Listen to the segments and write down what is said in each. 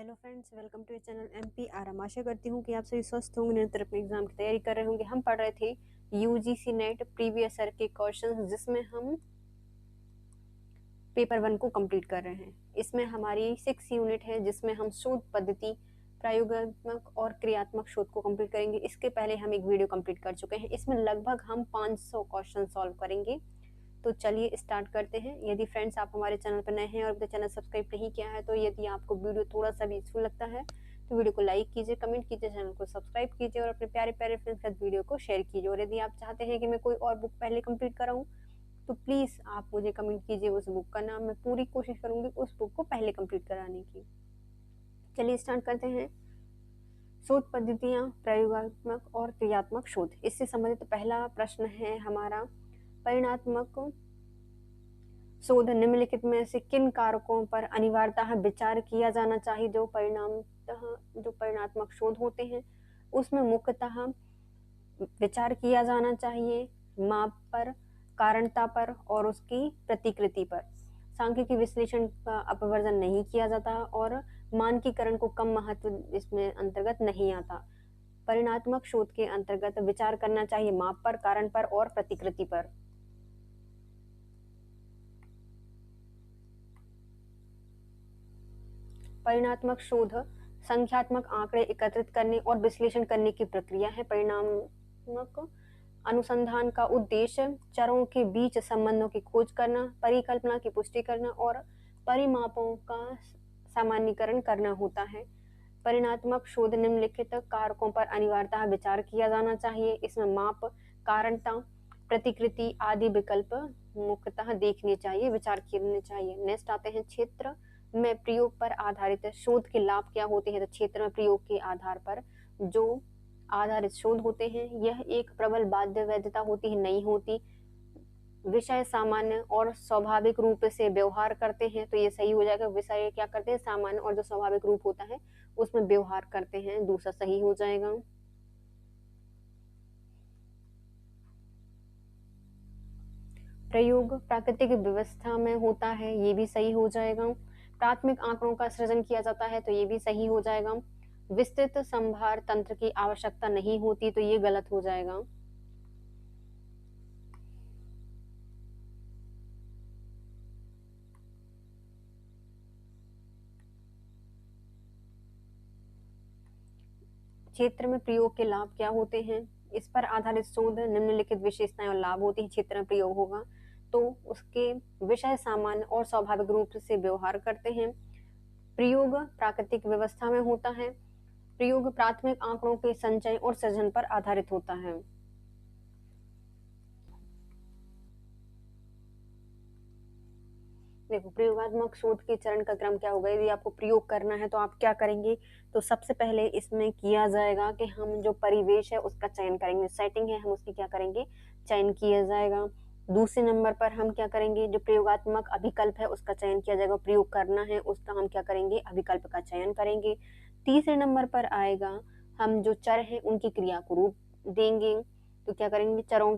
Hello friends, welcome to channel MPRM। आशा करती हूँ कि आप सभी स्वस्थ होंगे, निरंतर अपने एग्जाम की तैयारी कर रहे होंगे। हम पढ़ रहे थे UGC नेट प्रीवियस ईयर के क्वेश्चंस, जिसमें हम पेपर 1 को कंप्लीट कर रहे हैं। इसमें हमारी 6 यूनिट है, जिसमें हम शोध पद्धति, प्रायोगात्मक और क्रियात्मक शोध को कंप्लीट करेंगे। इसके पहले हम एक वीडियो कंप्लीट कर चुके हैं। इसमें लगभग हम 500 क्वेश्चन सॉल्व करेंगे। तो चलिए स्टार्ट करते हैं। यदि फ्रेंड्स आप हमारे चैनल पर नए हैं और अपने चैनल सब्सक्राइब नहीं किया है, तो यदि आपको वीडियो थोड़ा सा भी यूजफुल लगता है तो वीडियो को लाइक कीजिए, कमेंट कीजिए, चैनल को सब्सक्राइब कीजिए और अपने प्यारे प्यारे फ्रेंड्स के साथ वीडियो को शेयर कीजिए। और यदि आप चाहते हैं कि मैं कोई और बुक पहले कंप्लीट कराऊं, तो प्लीज़ आप मुझे कमेंट कीजिए उस बुक का नाम। मैं पूरी कोशिश करूंगी उस बुक को पहले कंप्लीट कराने की। चलिए स्टार्ट करते हैं। शोध पद्धतियाँ, प्रयोगात्मक और क्रियात्मक शोध। इससे संबंधित पहला प्रश्न है हमारा, परिणात्मक शोध निम्नलिखित में से किन कारकों पर अनिवार्यतः विचार किया जाना चाहिए। जो परिणात्मक शोध होते हैं उसमें मुख्यतः विचार किया जाना चाहिए माप पर, कारणता पर और उसकी प्रतिकृति पर। सांख्यिकी विश्लेषण का अपवर्जन नहीं किया जाता और मानकीकरण को कम महत्व इसमें अंतर्गत नहीं आता। परिणात्मक शोध के अंतर्गत विचार करना चाहिए माप पर, कारण पर और प्रतिकृति पर। परिणात्मक शोध संख्यात्मक आंकड़े एकत्रित करने और विश्लेषण करने की प्रक्रिया है। परिणात्मक अनुसंधान का उद्देश्य चरों के बीच संबंधों की खोज करना, परिकल्पना की पुष्टि करना और परिमापों का सामान्यीकरण करना होता है। परिणात्मक शोध निम्नलिखित कारकों पर अनिवार्यतः विचार किया जाना चाहिए। इसमें माप, कारणता, प्रतिकृति आदि विकल्प मुख्यतः देखने चाहिए, विचार करने चाहिए। नेक्स्ट आते हैं क्षेत्र में प्रयोग पर आधारित शोध के लाभ क्या होते हैं। तो क्षेत्र में प्रयोग के आधार पर जो आधारित शोध होते हैं, यह एक प्रबल बाध्य वैधता होती है, नहीं होती। विषय सामान्य और स्वाभाविक रूप से व्यवहार करते हैं, तो ये सही हो जाएगा। विषय क्या करते हैं, सामान्य और जो स्वाभाविक रूप होता है उसमें व्यवहार करते हैं, दूसरा सही हो जाएगा। प्रयोग प्राकृतिक व्यवस्था में होता है, ये भी सही हो जाएगा। प्राथमिक आंकड़ों का सृजन किया जाता है, तो ये भी सही हो जाएगा। विस्तृत संभार तंत्र की आवश्यकता नहीं होती, तो ये गलत हो जाएगा। क्षेत्र में प्रयोग के लाभ क्या होते हैं। इस पर आधारित शोध निम्नलिखित विशेषताएं और लाभ होती हैं। क्षेत्र में प्रयोग होगा तो उसके विषय सामान्य और स्वाभाविक रूप से व्यवहार करते हैं। प्रयोग प्राकृतिक व्यवस्था में होता है। प्रयोग प्राथमिक आंकड़ों के संचय और सृजन पर आधारित होता है। देखो, प्रयोगात्मक शोध के चरण का क्रम क्या होगा। यदि आपको प्रयोग करना है तो आप क्या करेंगे, तो सबसे पहले इसमें किया जाएगा कि हम जो परिवेश है उसका चयन करेंगे, सेटिंग है हम उसकी क्या करेंगे, चयन किया जाएगा। दूसरे नंबर पर हम क्या करेंगे, जो प्रयोगात्मक अभिकल्प है उसका चयन किया जाएगा। प्रयोग करना है उसका हम क्या करेंगे, अभिकल्प का चयन करेंगे। तीसरे नंबर पर आएगा हम जो चर है उनकी क्रिया को रूप देंगे, तो क्या करेंगे, चरों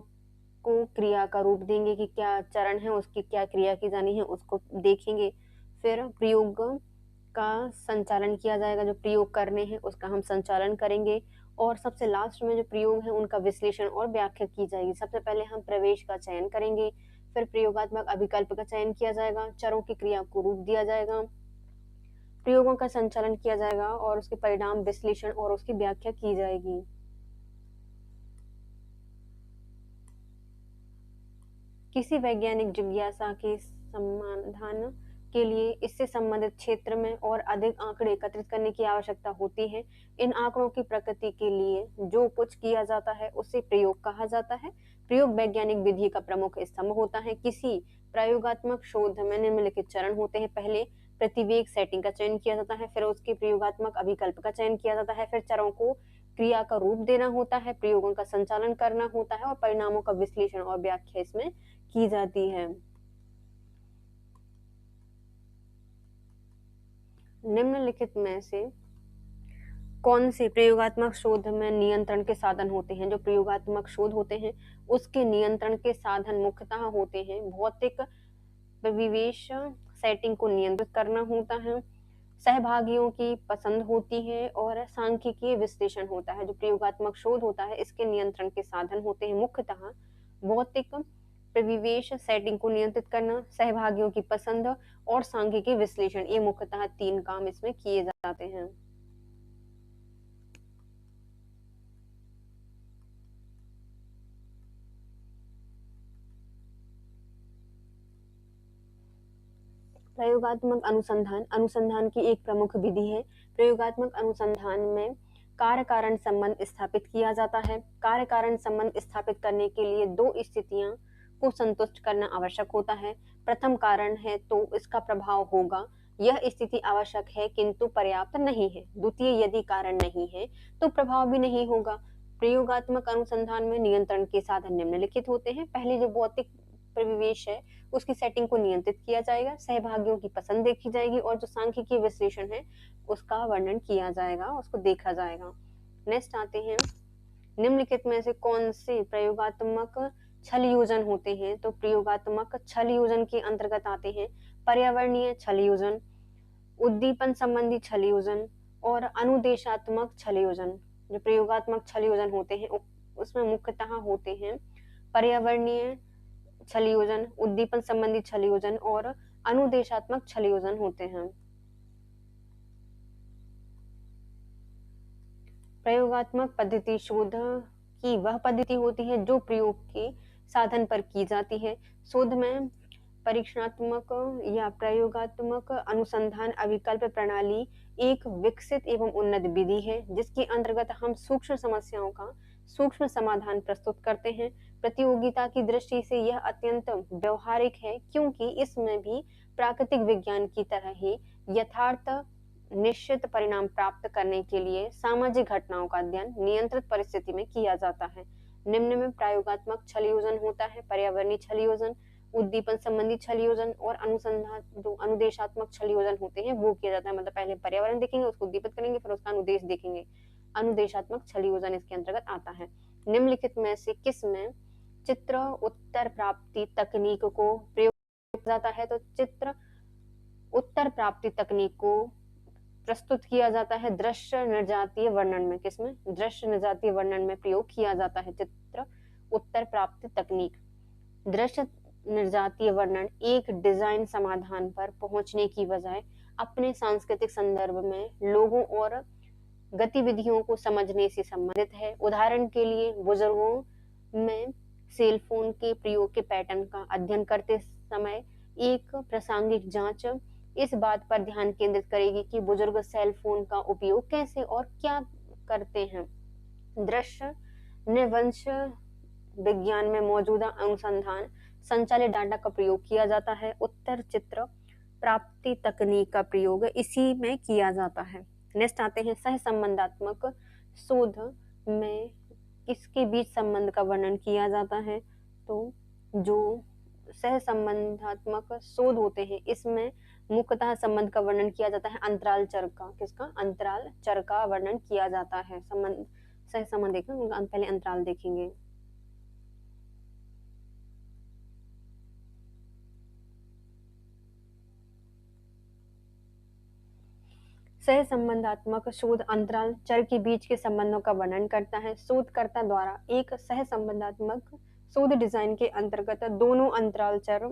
को क्रिया का रूप देंगे कि क्या चरण है उसकी क्या क्रिया की जानी है उसको देखेंगे। फिर प्रयोग का संचालन किया जाएगा, जो प्रयोग करने हैं उसका हम संचालन करेंगे। और सबसे लास्ट में जो प्रयोग है उनका विश्लेषण और व्याख्या की जाएगी। सबसे पहले हम प्रवेश का चयन करेंगे, फिर प्रयोगात्मक अभिकल्प का चयन किया जाएगा, चरों की क्रिया को रूप दिया जाएगा, प्रयोगों का संचालन किया जाएगा और उसके परिणाम, विश्लेषण और उसकी व्याख्या की जाएगी। किसी वैज्ञानिक जिज्ञासा के समाधान के लिए इससे संबंधित क्षेत्र में और अधिक आंकड़े एकत्रित करने की आवश्यकता होती है। इन आंकड़ों की प्रकृति के लिए जो कुछ किया जाता है उसे प्रयोग कहा जाता है। प्रयोग वैज्ञानिक विधि का प्रमुख स्तंभ होता है। किसी प्रयोगात्मक शोध में निम्नलिखित चरण होते हैं। पहले प्रतिवेग सेटिंग का चयन किया जाता है, फिर उसके प्रयोगात्मक अभिकल्प का चयन किया जाता है, फिर चरों को क्रिया का रूप देना होता है, प्रयोगों का संचालन करना होता है और परिणामों का विश्लेषण और व्याख्या इसमें की जाती है। निम्नलिखित में से कौन से प्रयोगात्मक शोध में नियंत्रण के साधन होते हैं। जो प्रयोगात्मक शोध होते हैं उसके नियंत्रण के साधन मुख्यतः होते हैं भौतिक परिवेश, सेटिंग को नियंत्रित करना होता है, सहभागियों की पसंद होती है और सांख्यिकीय विश्लेषण होता है। जो प्रयोगात्मक शोध होता है इसके नियंत्रण के साधन होते हैं मुख्यतः भौतिक परिवेश सेटिंग को नियंत्रित करना, सहभागियों की पसंद और सांख्यिकीय विश्लेषण, ये मुख्यतः 3 काम इसमें किए जाते हैं। प्रयोगात्मक अनुसंधान अनुसंधान की एक प्रमुख विधि है। प्रयोगात्मक अनुसंधान में कार्य कारण संबंध स्थापित किया जाता है। कार्य कारण संबंध स्थापित करने के लिए 2 स्थितियां को संतुष्ट करना आवश्यक होता है। प्रथम कारण है तो इसका प्रभाव होगा, यह स्थिति आवश्यक है किंतु पर्याप्त नहीं है। द्वितीय, यदि कारण नहीं है तो प्रभाव भी नहीं होगा। प्रयोगात्मक अनुसंधान में नियंत्रण के साधन निम्नलिखित होते हैं। पहले जो भौतिक परिवेश है उसकी सेटिंग को नियंत्रित किया जाएगा, सहभागियों की पसंद देखी जाएगी और जो सांख्यिकीय विश्लेषण है उसका वर्णन किया जाएगा, उसको देखा जाएगा। नेक्स्ट आते हैं, निम्नलिखित में से कौन से प्रयोगात्मक छल योजन होते हैं? तो प्रयोगात्मक छल योजन के अंतर्गत आते हैं पर्यावरणीय छल योजन, उद्दीपन संबंधी छल योजन और अनुदेशात्मक छल योजन। जो प्रयोगात्मक छल योजन होते हैं उसमें मुख्यतः होते हैं पर्यावरणीय छल योजन, उद्दीपन संबंधी छल योजन और अनुदेशात्मक छल योजन होते हैं। प्रयोगात्मक पद्धति शोध की वह पद्धति होती है जो प्रयोग के साधन पर की जाती है। शोध में परीक्षणात्मक या प्रयोगात्मक अनुसंधान अभिकल्प प्रणाली एक विकसित एवं उन्नत विधि है जिसके अंतर्गत हम सूक्ष्म समस्याओं का सूक्ष्म समाधान प्रस्तुत करते हैं। प्रतियोगिता की दृष्टि से यह अत्यंत व्यवहारिक है क्योंकि इसमें भी प्राकृतिक विज्ञान की तरह ही यथार्थ निश्चित परिणाम प्राप्त करने के लिए सामाजिक घटनाओं का अध्ययन नियंत्रित परिस्थिति में किया जाता है। निम्न में प्रयोगात्मक छल योजन होता है पर्यावरणीय छल योजन, उद्दीपन संबंधी छल योजन और अनुसंधान जो अनुदेशात्मक छल योजन होते हैं वो किया जाता है। मतलब पहले पर्यावरण देखेंगे, उसको उद्दीपित करेंगे, फिर उसका अनुदेश देखेंगे। अनुदेशात्मक छल योजन इसके अंतर्गत आता है। निम्नलिखित में से किस में चित्र उत्तर प्राप्ति तकनीक को प्रयोग किया जाता है? तो चित्र उत्तर प्राप्ति तकनीक को प्रस्तुत किया जाता है दृश्य निर्जातीय वर्णन में। किसमें? दृश्य निर्जातीय वर्णन में प्रयोग किया जाता है चित्र उत्तर प्राप्ति तकनीक। दृश्य निर्जातीय वर्णन एक डिजाइन समाधान पर पहुंचने की बजाय अपने सांस्कृतिक संदर्भ में लोगों और गतिविधियों को समझने से संबंधित है। उदाहरण के लिए बुजुर्गों में सेल फोन के प्रयोग के पैटर्न का अध्ययन करते समय एक प्रासंगिक जांच इस बात पर ध्यान केंद्रित करेगी कि बुजुर्ग सेल फोन का उपयोग कैसे और क्या करते हैं। दृश्य नृवंश विज्ञान में मौजूदा अनुसंधान संचालित डाटा का प्रयोग किया जाता है। उत्तर चित्र प्राप्ति तकनीक का प्रयोग इसी में किया जाता है। नेक्स्ट आते हैं सहसंबंधात्मक शोध में किसके बीच संबंध का वर्णन किया जाता है? तो जो सहसंबंधात्मक शोध होते हैं इसमें मुख्यतः संबंध का वर्णन किया जाता है अंतराल चर का। किसका? अंतराल चर का वर्णन किया जाता है। संबंध सहसंबंध देखेंगे, पहले अंतराल देखेंगे। सहसंबंधात्मक शोध अंतराल चर के बीच के संबंधों का वर्णन करता है। शोधकर्ता द्वारा एक सहसंबंधात्मक शोध डिजाइन के अंतर्गत दोनों अंतराल चर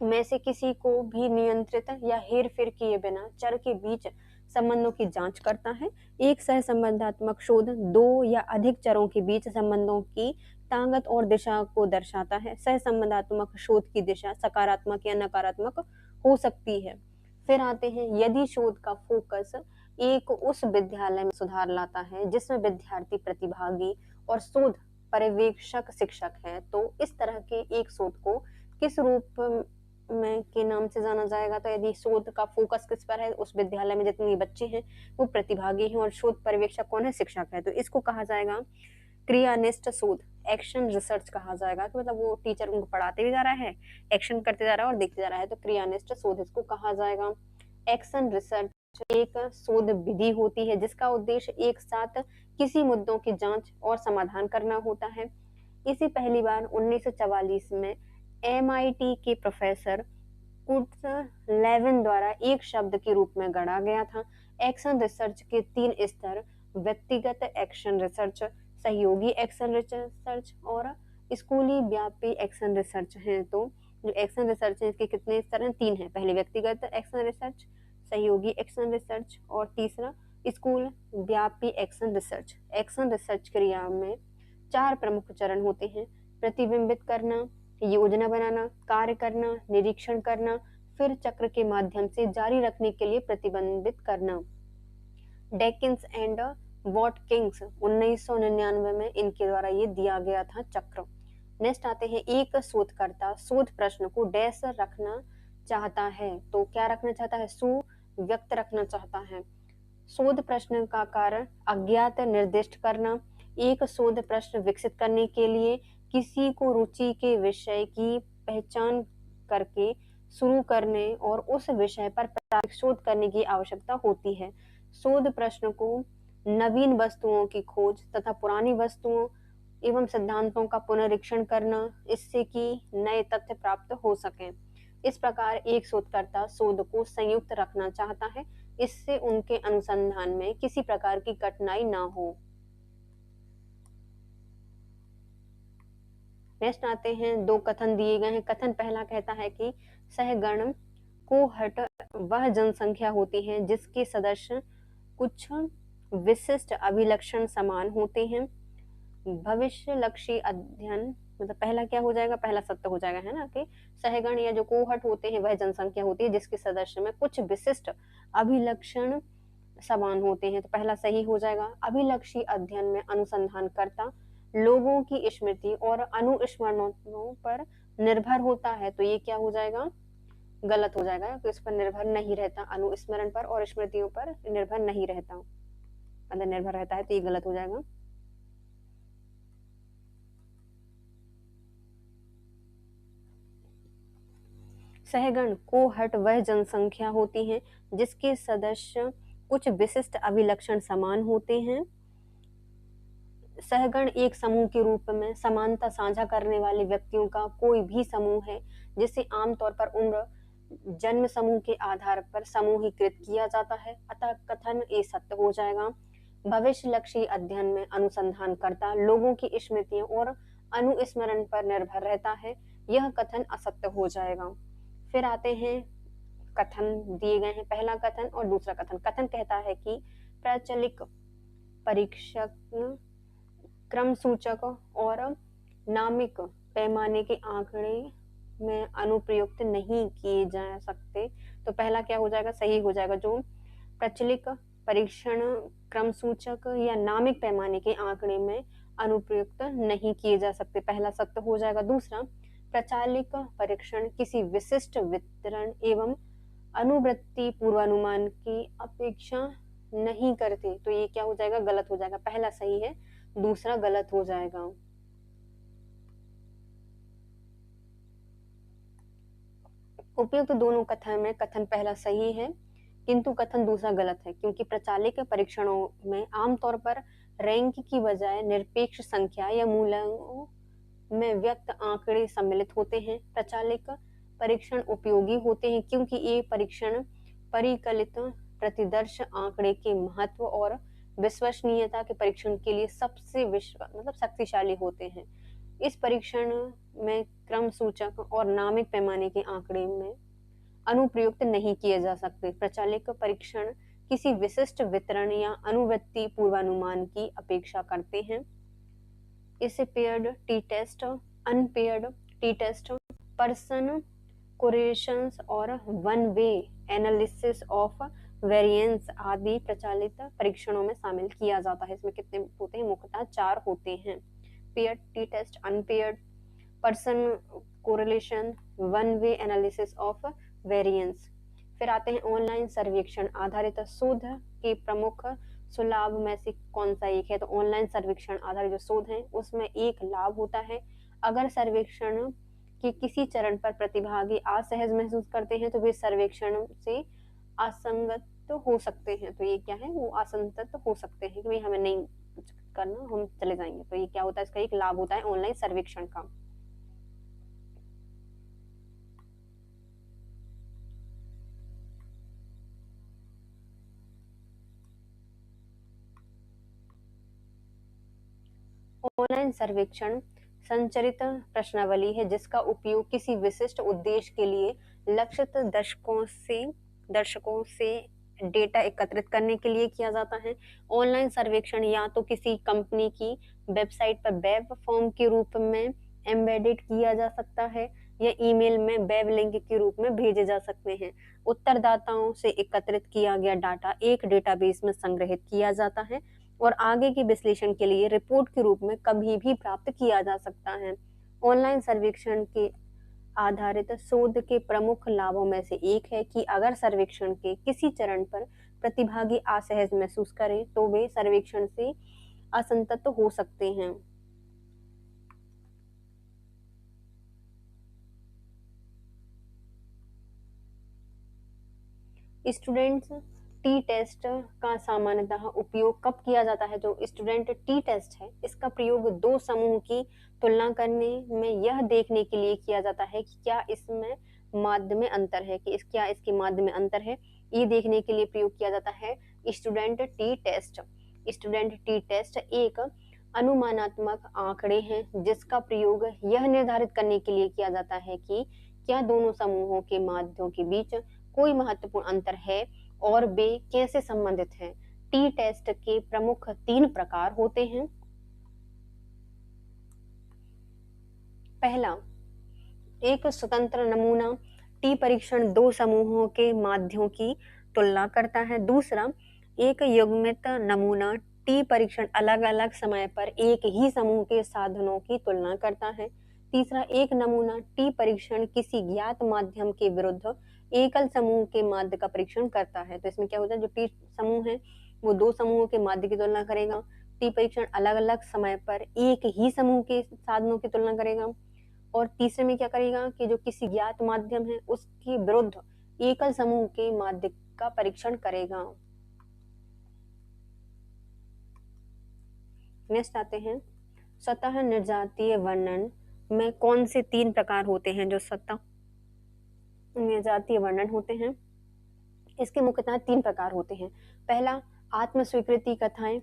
में से किसी को भी नियंत्रित या हेर फेर किए बिना चर के बीच संबंधों की जांच करता है। एक सहसंबंधात्मक शोध 2 या अधिक चरों के बीच संबंधों की ताकत और दिशा को दर्शाता है। सहसंबंधात्मक शोध की दिशा सकारात्मक या नकारात्मक हो सकती है। फिर आते हैं, यदि शोध का फोकस एक उस विद्यालय में सुधार लाता है जिसमें विद्यार्थी प्रतिभागी और शोध पर्यवेक्षक शिक्षक है तो इस तरह के एक शोध को किस रूप में के नाम से जाना जाएगा? तो यदि शोध का फोकस किस पर है, उस विद्यालय में जितने बच्चे हैं वो प्रतिभागी हैं और शोध पर्यवेक्षक कौन है? शिक्षक है। तो इसको कहा जाएगा क्रियानिष्ठ शोध, एक्शन रिसर्च कहा जाएगा। कि मतलब वो टीचर उनको पढ़ाते भी जा रहा है, एक्शन करते जा रहा है और देखते जा रहा है, तो क्रियानिष्ठ शोध इसको कहा जाएगा। एक्शन रिसर्च एक शोध विधि होती है जिसका उद्देश्य एक साथ किसी मुद्दों की जांच और समाधान करना होता है। इसे पहली बार 1944 में MIT के प्रोफेसर कुट्स लेविन द्वारा एक शब्द के रूप में गढ़ा गया था। एक्शन रिसर्च के 3 स्तर व्यक्तिगत एक्शन रिसर्च, सहयोगी एक्शन रिसर्च और स्कूली व्यापी एक्शन रिसर्च हैं। तो जो एक्शन रिसर्च है इसके कितने स्तर हैं? 3 हैं। पहले व्यक्तिगत एक्शन रिसर्च, सहयोगी एक्शन रिसर्च और तीसरा स्कूल व्यापी एक्शन रिसर्च। एक्शन रिसर्च क्रिया में 4 प्रमुख चरण होते हैं: प्रतिबिंबित करना, योजना बनाना, कार्य करना, निरीक्षण करना, फिर चक्र के माध्यम से जारी रखने के लिए प्रतिबंधित करना। डेकिंस एंड वॉटकिंस 1999 में इनके द्वारा ये दिया गया था चक्र। नेक्स्ट आते हैं, एक शोधकर्ता शोध प्रश्न को डैश रखना चाहता है। तो क्या रखना चाहता है? सुव्यक्त रखना चाहता है। शोध प्रश्न का कारण अज्ञात निर्दिष्ट करना। एक शोध प्रश्न विकसित करने के लिए किसी को रुचि के विषय की पहचान करके शुरू करने और उस विषय पर प्राथमिक शोध करने की आवश्यकता होती है। शोध प्रश्न को नवीन वस्तुओं की खोज तथा पुरानी वस्तुओं एवं सिद्धांतों का पुनरीक्षण करना, इससे कि नए तथ्य प्राप्त हो सकें। इस प्रकार एक शोधकर्ता शोध को संयुक्त रखना चाहता है, इससे उनके अनुसंधान में किसी प्रकार की कठिनाई ना हो। नेक्स्ट आते हैं, 2 कथन दिए गए हैं। कथन पहला कहता है कि सहगण कोहर्ट वह जनसंख्या होती है जिसके सदस्य कुछ विशिष्ट अभिलक्षण समान होते हैं। भविष्यलक्षी अध्ययन, मतलब पहला क्या हो जाएगा? पहला सत्य हो जाएगा, है ना, कि सहगण या जो कोहर्ट होते हैं वह जनसंख्या होती है जिसके सदस्य में कुछ विशिष्ट अभिलक्षण समान होते हैं। तो पहला सही हो जाएगा। अभिलक्षी अध्ययन में अनुसंधानकर्ता लोगों की स्मृति और अनुस्मरणों पर निर्भर होता है। तो ये क्या हो जाएगा? गलत हो जाएगा, तो इस पर निर्भर नहीं रहता, अनुस्मरण पर और स्मृतियों पर निर्भर नहीं रहता। अगर निर्भर रहता है तो ये गलत हो जाएगा। सहगण कोहर्ट वह जनसंख्या होती है जिसके सदस्य कुछ विशिष्ट अभिलक्षण समान होते हैं। सहगण एक समूह के रूप में समानता साझा करने वाले व्यक्तियों का कोई भी समूह है जिसे आमतौर पर उम्र, जन्म समूह के आधार पर समूहीकृत किया जाता है। अतः कथन ए सत्य हो जाएगा। भविष्यलक्षी अध्ययन में अनुसंधानकर्ता लोगों की स्मृतियों और अनुस्मरण पर निर्भर रहता है। यह कथन असत्य हो जाएगा। फिर आते हैं, कथन दिए गए हैं, पहला कथन और दूसरा कथन। कथन कहता है कि प्रचलित परीक्षक क्रम सूचक और नामिक पैमाने के आंकड़े में अनुप्रयुक्त नहीं किए जा सकते। तो पहला क्या हो जाएगा? सही हो जाएगा। जो प्रचलित परीक्षण क्रम सूचक या नामिक पैमाने के आंकड़े में अनुप्रयुक्त नहीं किए जा सकते, पहला सत्य हो जाएगा। दूसरा, प्रचलित परीक्षण किसी विशिष्ट वितरण एवं अनुवृत्ति पूर्वानुमान की अपेक्षा नहीं करते। तो ये क्या हो जाएगा? गलत हो जाएगा। पहला सही है, दूसरा गलत हो जाएगा। उपयुक्त दोनों कथन में कथन पहला सही है किंतु कथन दूसरा गलत है, क्योंकि प्रचलित परीक्षणों में आमतौर पर रैंक की बजाय निरपेक्ष संख्या या मूल्यों में व्यक्त आंकड़े सम्मिलित होते हैं। प्रचलित परीक्षण उपयोगी होते हैं क्योंकि ये परीक्षण परिकलित प्रतिदर्श आंकड़े के महत्व और विश्वसनीयता के परीक्षण के लिए सबसे शक्तिशाली होते हैं। इस परीक्षण में क्रम सूचक और नामिक पैमाने के आंकड़े में अनुप्रयुक्त नहीं किए जा सकते। प्रचलित परीक्षण किसी विशिष्ट वितरण या अनुवृत्ति पूर्वानुमान की अपेक्षा करते हैं। इसे paired T test, unpaired T test, Pearson correlations और one way analysis of variance आदि प्रचलित परीक्षणों में शामिल किया जाता है। इसमें कितने होते हैं? मुख्यतः 4 होते हैं: paired T test, unpaired, Pearson correlation, one way analysis of variance. फिर आते हैं, ऑनलाइन सर्वेक्षण आधारित शोध के प्रमुख सुलाभ में से कौन सा एक है? तो ऑनलाइन सर्वेक्षण आधारित जो शोध है उसमें एक लाभ होता है, अगर सर्वेक्षण के किसी चरण पर प्रतिभागी असहज महसूस करते हैं तो वे सर्वेक्षण से असंगत हो सकते हैं। तो ये क्या है? वो असंतत हो सकते हैं कि भाई हमें नहीं करना, हम चले जाएंगे। तो ये क्या होता है? इसका एक लाभ होता है ऑनलाइन सर्वेक्षण का। ऑनलाइन सर्वेक्षण संचरित प्रश्नावली है जिसका उपयोग किसी विशिष्ट उद्देश्य के लिए लक्षित दर्शकों से डेटा एकत्रित करने के लिए किया जाता है। ऑनलाइन सर्वेक्षण या तो किसी कंपनी की वेबसाइट पर वेब फॉर्म के रूप में एम्बेडेड किया जा सकता है या ईमेल में वेब लिंक के रूप में भेजे जा सकते हैं। उत्तरदाताओं से एकत्रित किया गया डाटा एक डेटाबेस में संग्रहित किया जाता है और आगे के विश्लेषण के लिए रिपोर्ट के रूप में कभी भी प्राप्त किया जा सकता है। ऑनलाइन सर्वेक्षण के आधारित शोध के प्रमुख लाभों में से एक है कि अगर सर्वेक्षण के किसी चरण पर प्रतिभागी असहज महसूस करें तो वे सर्वेक्षण से असंतुष्ट हो सकते हैं। स्टूडेंट्स टी टेस्ट का सामान्यतः उपयोग कब किया जाता है? जो स्टूडेंट टी टेस्ट है इसका प्रयोग दो समूह की तुलना करने में यह देखने के लिए किया जाता है कि क्या इसमें माध्य में अंतर है क्या इसके माध्य में अंतर है, ये देखने के लिए प्रयोग किया जाता है student t test. Student t test एक अनुमानात्मक आंकड़े हैं जिसका प्रयोग यह निर्धारित करने के लिए किया जाता है कि क्या दोनों समूहों के माध्यों के बीच कोई महत्वपूर्ण अंतर है और वे कैसे संबंधित हैं। टी टेस्ट के प्रमुख तीन प्रकार होते हैं। पहला, एक स्वतंत्र नमूना टी परीक्षण दो समूहों के माध्यों की तुलना करता है। दूसरा, एक युग्मित नमूना टी परीक्षण अलग अलग समय पर एक ही समूह के साधनों की तुलना करता है। तीसरा, एक नमूना टी परीक्षण किसी ज्ञात माध्यम के विरुद्ध एकल समूह के माध्य का परीक्षण करता है। तो इसमें क्या होता है, जो टी समूह है वो दो समूहों के माध्य की तुलना करेगा। टी परीक्षण अलग अलग समय पर एक ही समूह के साधनों की तुलना करेगा। और तीसरे में क्या करेगा कि जो किसी ज्ञात माध्यम है उसके विरुद्ध एकल समूह के माध्य का परीक्षण करेगा। नेक्स्ट आते हैं, स्वतः निर्जातीय वर्णन में कौन से तीन प्रकार होते हैं? जो स्वतः निर्जातीय वर्णन होते हैं इसके मुख्यतः तीन प्रकार होते हैं। पहला, आत्मस्वीकृति कथाएं।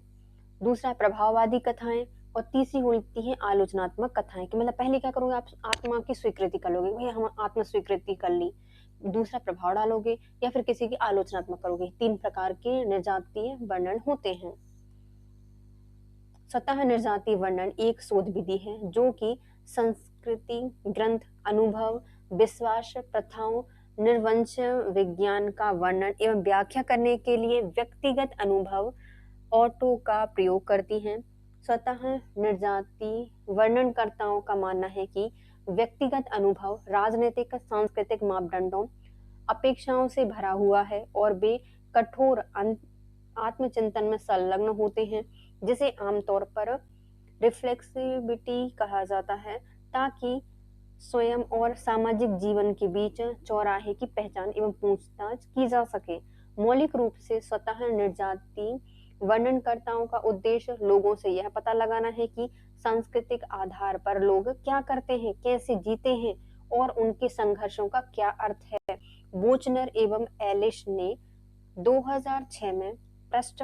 दूसरा, प्रभाववादी कथाएं। और तीसरी होती है आलोचनात्मक कथाएं। कि मतलब पहले क्या करोगे, आप आत्मा की स्वीकृति कर लोगे, भैया हम आत्म स्वीकृति कर ली। दूसरा, प्रभाव डालोगे या फिर किसी की आलोचनात्मक करोगे। तीन प्रकार के निर्जातीय वर्णन होते हैं। स्वतः निर्जातीय वर्णन एक शोध विधि है जो कि संस्कृति, ग्रंथ, अनुभव, विश्वास, प्रथाओं, निर्वंश विज्ञान का वर्णन एवं व्याख्या करने के लिए व्यक्तिगत अनुभव ऑटो का प्रयोग करती हैं। स्वतः निर्जातीय वर्णनकर्ताओं का मानना है कि व्यक्तिगत अनुभव राजनीतिक, सांस्कृतिक मापदंडों, अपेक्षाओं से भरा हुआ है और वे कठोर आत्मचिंतन में संलग्न होते हैं जिसे आमतौर पर रिफ्लेक्सिविटी कहा जाता है, ताकि स्वयं और सामाजिक जीवन के बीच चौराहे की पहचान एवं पूछताछ की जा सके। मौलिक रूप से स्वतः निर्जातीय वर्णनकर्ताओं का उद्देश्य लोगों से यह पता लगाना है कि सांस्कृतिक आधार पर लोग क्या करते हैं, कैसे जीते हैं और उनके संघर्षों का क्या अर्थ है। बोचनर एवं एलिश ने 2006 में पृष्ठ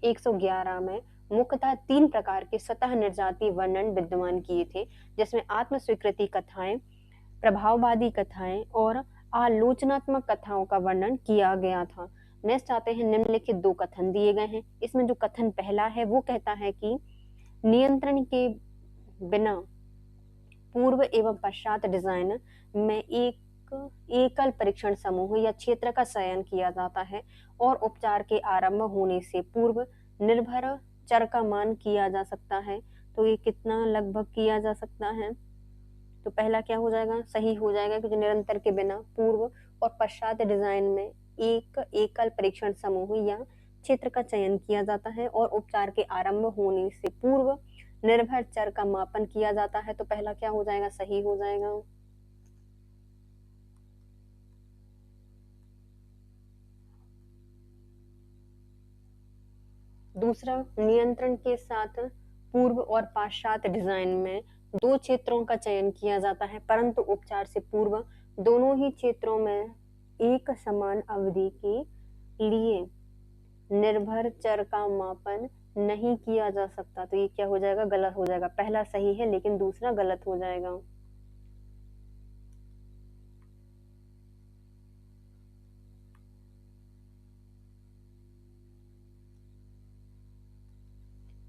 111 में मुख्यतः तीन प्रकार के स्वतः निर्जातीय वर्णन विद्यमान किए थे, जिसमें आत्म स्वीकृति कथाएं, प्रभाववादी कथाएं और आलोचनात्मक कथाओं का वर्णन किया गया था। नेक्स्ट आते हैं, निम्नलिखित दो कथन दिए गए हैं। इसमें जो कथन पहला है वो कहता है कि नियंत्रण के बिना पूर्व एवं पश्चात डिजाइन में एक एकल परीक्षण समूह या क्षेत्र का चयन किया जाता है और उपचार के आरंभ होने से पूर्व निर्भर चर का मान किया जा सकता है। तो ये कितना लगभग किया जा सकता है? तो पहला क्या हो जाएगा, सही हो जाएगा, क्योंकि निरंतर के बिना पूर्व और पश्चात डिजाइन में एक एकल परीक्षण समूह या क्षेत्र का चयन किया जाता है और उपचार के आरंभ होने से पूर्व निर्भर चर का मापन किया जाता है। तो पहला क्या हो जाएगा, सही हो जाएगा। दूसरा, नियंत्रण के साथ पूर्व और पश्चात डिजाइन में दो क्षेत्रों का चयन किया जाता है, परंतु उपचार से पूर्व दोनों ही क्षेत्रों में एक समान अवधि के लिए निर्भर चर का मापन नहीं किया जा सकता, तो ये क्या हो जाएगा, गलत हो जाएगा। पहला सही है लेकिन दूसरा गलत हो जाएगा।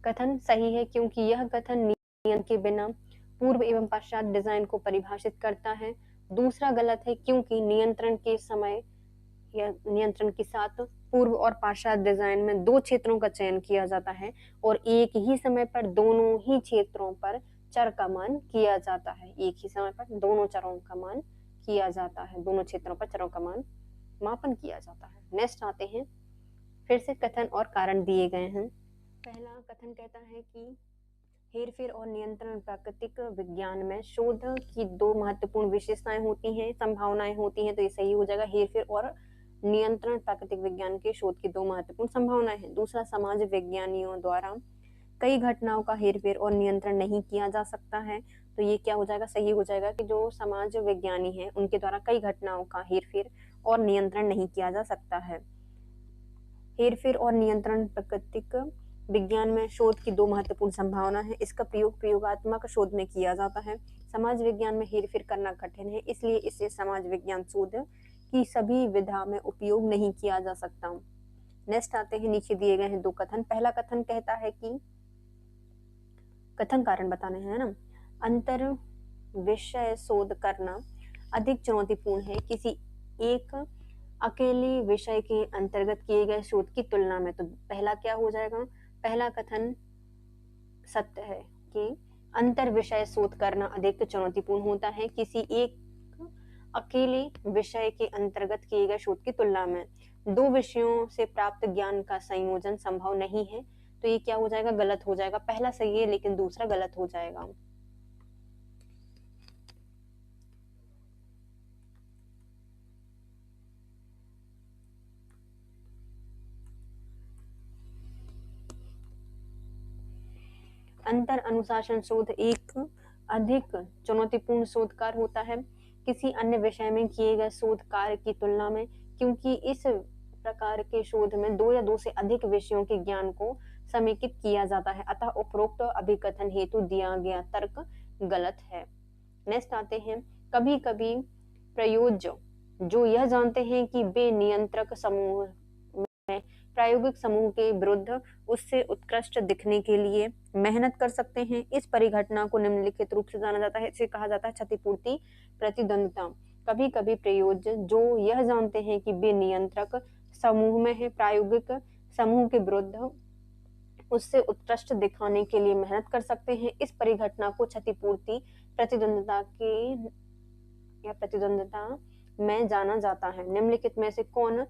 कथन सही है क्योंकि यह कथन नियम के बिना पूर्व एवं पश्चात डिजाइन को परिभाषित करता है। दूसरा गलत है क्योंकि नियंत्रण के समय या नियंत्रण के साथ पूर्व और पाश्चात्य डिजाइन में दो क्षेत्रों का चयन किया जाता है और एक ही समय पर दोनों ही क्षेत्रों पर चर का मान किया जाता है। एक ही समय पर दोनों चरों का मान किया जाता है, दोनों क्षेत्रों पर चरों का मान मापन किया जाता है। नेक्स्ट आते हैं, फिर से कथन और कारण दिए गए हैं। पहला कथन कहता है कि हेरफेर और नियंत्रण प्राकृतिक विज्ञान में शोध की दो महत्वपूर्ण विशेषताएं होती हैं, संभावनाएं होती हैं, तो ये सही हो जाएगा। हेरफेर और नियंत्रण प्राकृतिक विज्ञान के शोध की दो महत्वपूर्ण संभावनाएं हैं। दूसरा, समाज विज्ञानियों द्वारा कई घटनाओं का हेरफेर और नियंत्रण नहीं किया जा सकता है, तो ये क्या हो जाएगा, सही हो जाएगा कि जो समाज विज्ञानी है उनके द्वारा कई घटनाओं का हेरफेर और नियंत्रण नहीं किया जा सकता है। हेरफेर और नियंत्रण प्राकृतिक विज्ञान में शोध की दो महत्वपूर्ण संभावना है। इसका प्रयोग प्रयोगात्मक शोध में किया जाता है। समाज विज्ञान में हेरफेर करना कठिन है, इसलिए इसे समाज विज्ञान शोध की सभी विधा में उपयोग नहीं किया जा सकता। नेक्स्ट आते हैं, नीचे दिए गए हैं दो कथन। पहला कथन कहता है कि कथन कारण बताने हैं ना, अंतर विषय शोध करना अधिक चुनौतीपूर्ण है किसी एक अकेले विषय के अंतर्गत किए गए शोध की तुलना में। तो पहला क्या हो जाएगा, पहला कथन सत्य है कि अंतर विषय शोध करना अधिक चुनौतीपूर्ण होता है किसी एक अकेले विषय के अंतर्गत किए गए शोध की तुलना में। दो विषयों से प्राप्त ज्ञान का संयोजन संभव नहीं है, तो ये क्या हो जाएगा, गलत हो जाएगा। पहला सही है लेकिन दूसरा गलत हो जाएगा। अंतर अनुशासन शोध एक अधिक चुनौतीपूर्ण शोध कार्य होता है किसी अन्य विषय में किए गए शोध कार्य की तुलना में, क्योंकि इस प्रकार के शोध में दो या दो से अधिक विषयों के ज्ञान को समेकित किया जाता है, अतः उपरोक्त अभिकथन हेतु दिया गया तर्क गलत है। नेक्स्ट आते हैं, कभी कभी प्रयोज्य जो यह जानते हैं कि वे नियंत्रक समूह में प्रायोगिक समूह के विरुद्ध उससे उत्कृष्ट दिखने के लिए मेहनत कर सकते हैं। इस परिघटना को निम्नलिखित रूप से जाना जाता है, इसे कहा जाता है क्षतिपूर्ति प्रतिद्वंद्विता। कभी कभी प्रयोज्य जो यह जानते हैं कि वे नियंत्रक समूह में है प्रायोगिक समूह के विरुद्ध उससे उत्कृष्ट दिखाने के लिए मेहनत कर सकते हैं। इस परिघटना को क्षतिपूर्ति प्रतिद्वंद्विता के या प्रतिद्वंद्विता में जाना जाता है। निम्नलिखित में से कौन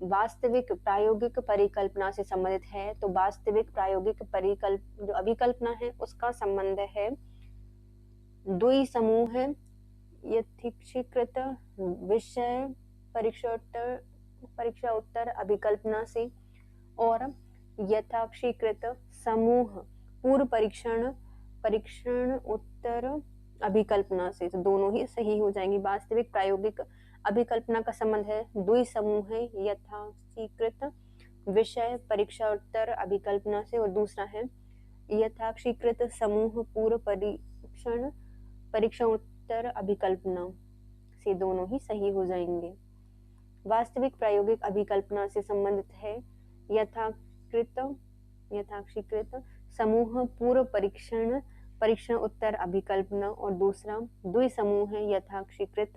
वास्तविक प्रायोगिक परिकल्पना से संबंधित है, तो वास्तविक प्रायोगिक जो अभिकल्पना है उसका संबंध है द्वि समूह है यथीक्षीकृत विषय परीक्षा उत्तर अभिकल्पना से और यथाक्षीकृत समूह पूर्व परीक्षण उत्तर अभिकल्पना से, तो दोनों ही सही हो जाएंगी। वास्तविक प्रायोगिक अभिकल्पना का संबंध है द्वि समूह है यथाक्षीकृत विषय परीक्षाोत्तर अभिकल्पना से और दूसरा है यथाक्षीकृत समूह पूर्व परीक्षाोत्तर अभिकल्पना से, दोनों ही सही हो जाएंगे। वास्तविक प्रायोगिक अभिकल्पना से संबंधित है यथाक्षीकृत समूह पूर्व परीक्षण उत्तर अभिकल्पना और दूसरा द्वि समूह है यथाक्षीकृत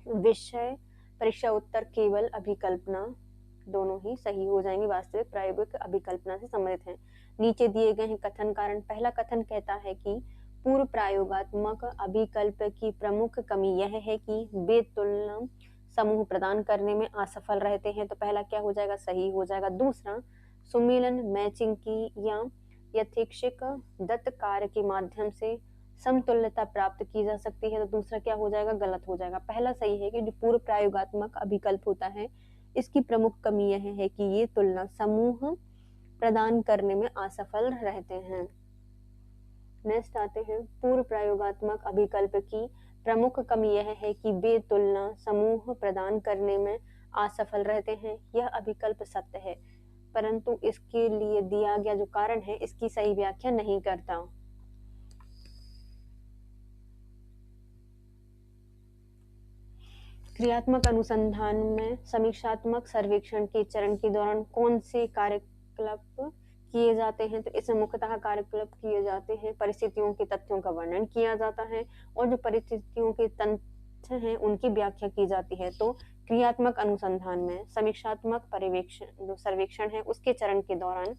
विषय परीक्षा उत्तर केवल अभिकल्पना, दोनों ही सही हो जाएंगे, वास्तविक प्रायोगिक अभिकल्पना से संबंधित हैं। नीचे दिए गए हैं कथन कारण। पहला कथन कहता है कि पूर्व प्रयोगात्मक अभिकल्प की प्रमुख कमी यह है कि वे तुलना समूह प्रदान करने में असफल रहते हैं, तो पहला क्या हो जाएगा, सही हो जाएगा। दूसरा, सुमेलन मैचिंग की या यथेक्षिक दत्त कार्य के माध्यम से समतुल्यता प्राप्त की जा सकती है, तो दूसरा क्या हो जाएगा, गलत हो जाएगा। पहला सही है कि जो पूर्व प्रायोगात्मक अभिकल्प होता है इसकी प्रमुख कमी यह है कि ये तुलना समूह प्रदान करने में असफल रहते हैं। नेक्स्ट आते हैं, पूर्व प्रयोगात्मक अभिकल्प की प्रमुख कमी यह है कि वे तुलना समूह प्रदान करने में असफल रहते हैं। यह अभिकल्प सत्य है। परंतु इसके लिए दिया गया जो कारण है इसकी सही व्याख्या नहीं करता। क्रियात्मक अनुसंधान में समीक्षात्मक सर्वेक्षण के चरण के दौरान कौन से कार्यकलाप किए जाते हैं? तो इसमें मुख्यतः कार्यकलाप किए जाते हैं, परिस्थितियों के तथ्यों का वर्णन किया जाता है और जो परिस्थितियों के तथ्य हैं उनकी व्याख्या की जाती है। तो क्रियात्मक अनुसंधान में समीक्षात्मक पर्यवेक्षण जो सर्वेक्षण है उसके चरण के दौरान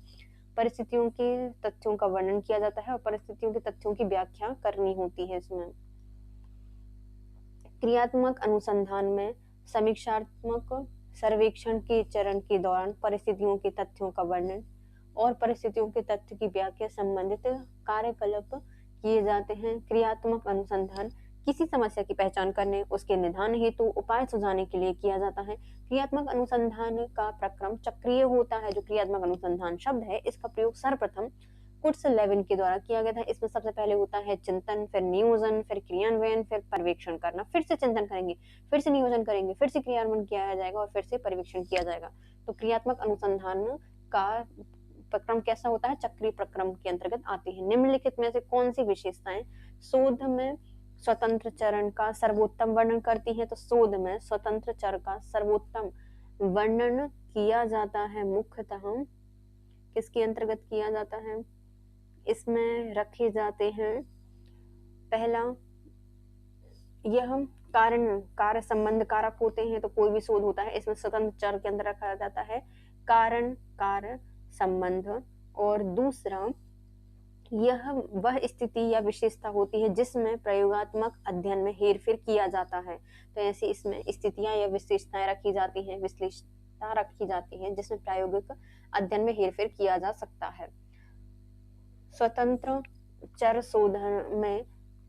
परिस्थितियों के तथ्यों का वर्णन किया जाता है और परिस्थितियों के तथ्यों की व्याख्या करनी होती है। इसमें क्रियात्मक अनुसंधान में समीक्षात्मक सर्वेक्षण के चरण के दौरान परिस्थितियों के तथ्यों का वर्णन और परिस्थितियों के तथ्य की व्याख्या संबंधित कार्यकलाप किए जाते हैं। क्रियात्मक अनुसंधान किसी समस्या की पहचान करने, उसके निदान हेतु उपाय सुझाने के लिए किया जाता है। क्रियात्मक अनुसंधान का प्रक्रम चक्रीय होता है। जो क्रियात्मक अनुसंधान शब्द है इसका प्रयोग सर्वप्रथम कुर्टस-लेविन के द्वारा किया गया था। इसमें सबसे पहले होता है चिंतन, फिर नियोजन, फिर क्रियान्वयन, फिर पर्यवेक्षण करना। फिर से चिंतन करेंगे, फिर से नियोजन करेंगे, फिर से क्रियान्वयन किया जाएगा और फिर से पर्यवेक्षण किया जाएगा। तो क्रियात्मक अनुसंधान का प्रक्रम कैसा होता है? चक्रीय प्रक्रम के अंतर्गत आती है। निम्नलिखित में से कौन सी विशेषताएं शोध में स्वतंत्र चरण का सर्वोत्तम वर्णन करती है? तो शोध में स्वतंत्र चरण का सर्वोत्तम वर्णन किया जाता है मुख्यतः किसके अंतर्गत किया जाता है? इसमें रखे जाते हैं पहला, यह कारण कार्य संबंध कारक होते हैं। तो कोई भी शोध होता है इसमें स्वतंत्र चर के अंदर रखा जाता है कारण कार्य संबंध। और दूसरा, यह वह स्थिति या विशेषता होती है जिसमें प्रयोगात्मक अध्ययन में हेरफेर किया जाता है। तो ऐसी इसमें स्थितियां या विशेषताएं रखी जाती हैं, विश्लेषता रखी जाती है जिसमें प्रायोगिक अध्ययन में हेरफेर किया जा सकता है। स्वतंत्र चर शोधन में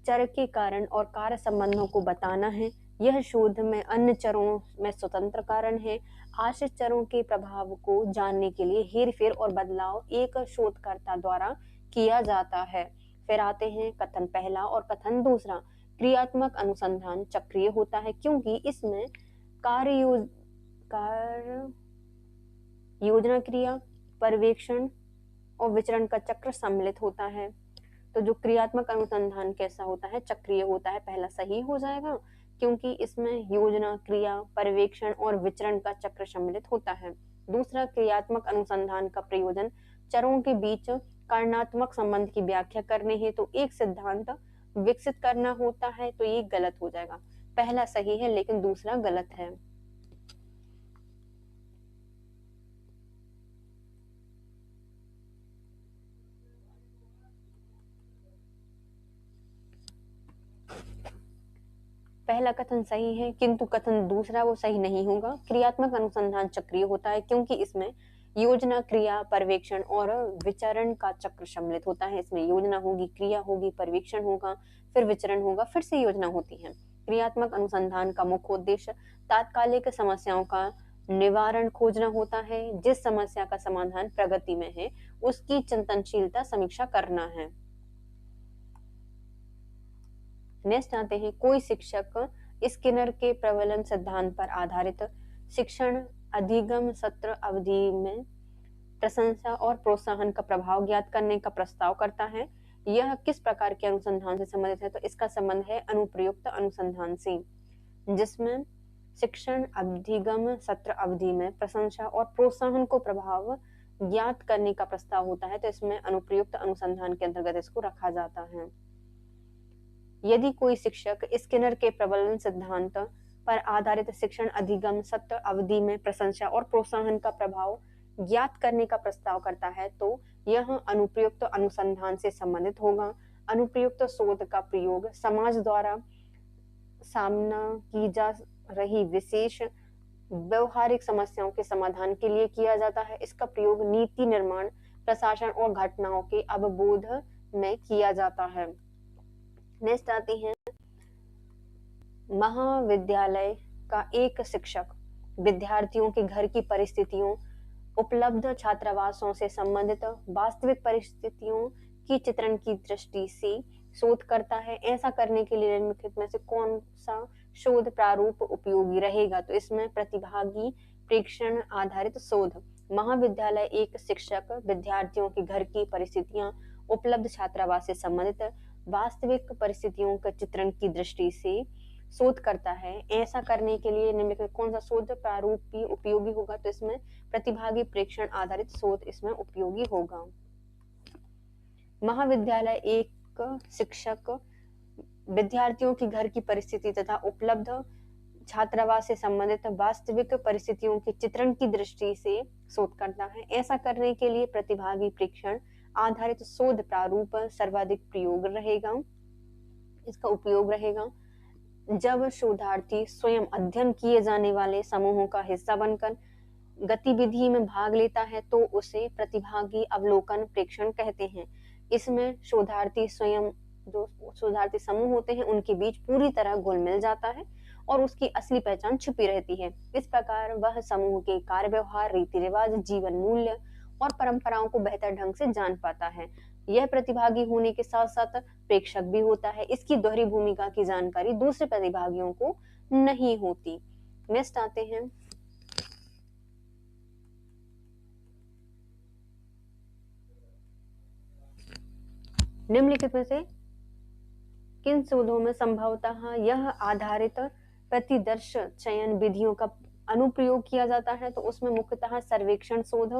चर के कारण और कार्य संबंधों को बताना है। यह शोध में अन्य चरों में स्वतंत्र कारण है। आश्रित चरों के प्रभाव को जानने के लिए हेरफेर और बदलाव एक शोधकर्ता द्वारा किया जाता है। फिर आते हैं कथन पहला और कथन दूसरा। क्रियात्मक अनुसंधान चक्रीय होता है क्योंकि इसमें कार्य योजना क्रिया, पर्यवेक्षण और विचरण का चक्र सम्मिलित होता है। तो जो क्रियात्मक अनुसंधान कैसा होता है? चक्रीय होता है। पहला सही हो जाएगा क्योंकि इसमें योजना क्रिया, पर्यवेक्षण और विचरण का चक्र सम्मिलित होता है। दूसरा, क्रियात्मक अनुसंधान का प्रयोजन चरों के बीच कारणात्मक संबंध की व्याख्या करने हेतु एक सिद्धांत विकसित करना होता है। तो ये गलत हो जाएगा। पहला सही है लेकिन दूसरा गलत है। पहला कथन सही है किंतु कथन दूसरा वो सही नहीं होगा। क्रियात्मक अनुसंधान चक्रीय होता है क्योंकि इसमें योजना क्रिया, पर्यवेक्षण और विचरण का चक्र सम्मिलित होता है। इसमें योजना होगी, क्रिया होगी, पर्यवेक्षण होगा, फिर विचरण होगा, फिर से योजना होती है। क्रियात्मक अनुसंधान का मुख्य उद्देश्य तात्कालिक समस्याओं का निवारण खोजना होता है। जिस समस्या का समाधान प्रगति में है उसकी चिंतनशीलता समीक्षा करना है। नेक्स्ट आते हैं, कोई शिक्षक स्किनर के प्रबलन सिद्धांत पर आधारित शिक्षण अधिगम सत्र अवधि में प्रशंसा और प्रोत्साहन का प्रभाव ज्ञात करने का प्रस्ताव करता है। यह किस प्रकार के अनुसंधान से संबंधित है? तो इसका संबंध है अनुप्रयुक्त अनुसंधान से, जिसमें शिक्षण अधिगम सत्र अवधि में प्रशंसा और प्रोत्साहन को प्रभाव ज्ञात करने का प्रस्ताव होता है। तो इसमें अनुप्रयुक्त अनुसंधान के अंतर्गत इसको रखा जाता है। यदि कोई शिक्षक स्किनर के प्रबलन सिद्धांत पर आधारित शिक्षण अधिगम सत्र अवधि में प्रशंसा और प्रोत्साहन का प्रभाव ज्ञात करने का प्रस्ताव करता है तो यह अनुप्रयुक्त अनुसंधान से संबंधित होगा। अनुप्रयुक्त शोध का प्रयोग समाज द्वारा सामना की जा रही विशेष व्यवहारिक समस्याओं के समाधान के लिए किया जाता है। इसका प्रयोग नीति निर्माण, प्रशासन और घटनाओं के अवबोध में किया जाता है। नेक्स्ट आती हैं, महाविद्यालय का एक शिक्षक विद्यार्थियों के घर की परिस्थितियों, उपलब्ध छात्रावासों से संबंधित वास्तविक परिस्थितियों की चित्रण की दृष्टि से शोध करता है। ऐसा करने के लिए निम्नलिखित में से कौन सा शोध प्रारूप उपयोगी रहेगा? तो इसमें प्रतिभागी प्रेक्षण आधारित शोध। महाविद्यालय एक शिक्षक विद्यार्थियों के घर की परिस्थितियां, उपलब्ध छात्रावास से संबंधित वास्तविक परिस्थितियों का चित्रण की दृष्टि से शोध करता है। ऐसा करने के लिए निम्नलिखित कौन सा शोध प्रारूप उपयोगी होगा? तो इसमें प्रतिभागी प्रेक्षण आधारित शोध इसमें उपयोगी होगा। महाविद्यालय एक शिक्षक विद्यार्थियों की घर की परिस्थिति तथा उपलब्ध छात्रावास से संबंधित वास्तविक परिस्थितियों के चित्रण की दृष्टि से शोध करता है। ऐसा करने के लिए प्रतिभागी प्रेक्षण आधारित शोध प्रारूप सर्वाधिक प्रयोग रहेगा, इसका उपयोग रहेगा। जब शोधार्थी स्वयं अध्ययन किए जाने वाले समूहों का हिस्सा बनकर गतिविधि में भाग लेता है तो उसे प्रतिभागी अवलोकन प्रेक्षण कहते हैं। इसमें शोधार्थी स्वयं, जो शोधार्थी समूह होते हैं उनके बीच पूरी तरह घुल मिल जाता है और उसकी असली पहचान छुपी रहती है। इस प्रकार वह समूह के कार्य व्यवहार, रीति रिवाज, जीवन मूल्य और परंपराओं को बेहतर ढंग से जान पाता है। यह प्रतिभागी होने के साथ साथ प्रेक्षक भी होता है। इसकी दोहरी भूमिका की जानकारी दूसरे प्रतिभागियों को नहीं होती। नेक्स्ट आते हैं, निम्नलिखित में से किन शोधों में संभवतः यह आधारित प्रतिदर्श चयन विधियों का अनुप्रयोग किया जाता है? तो उसमें मुख्यतः सर्वेक्षण शोध,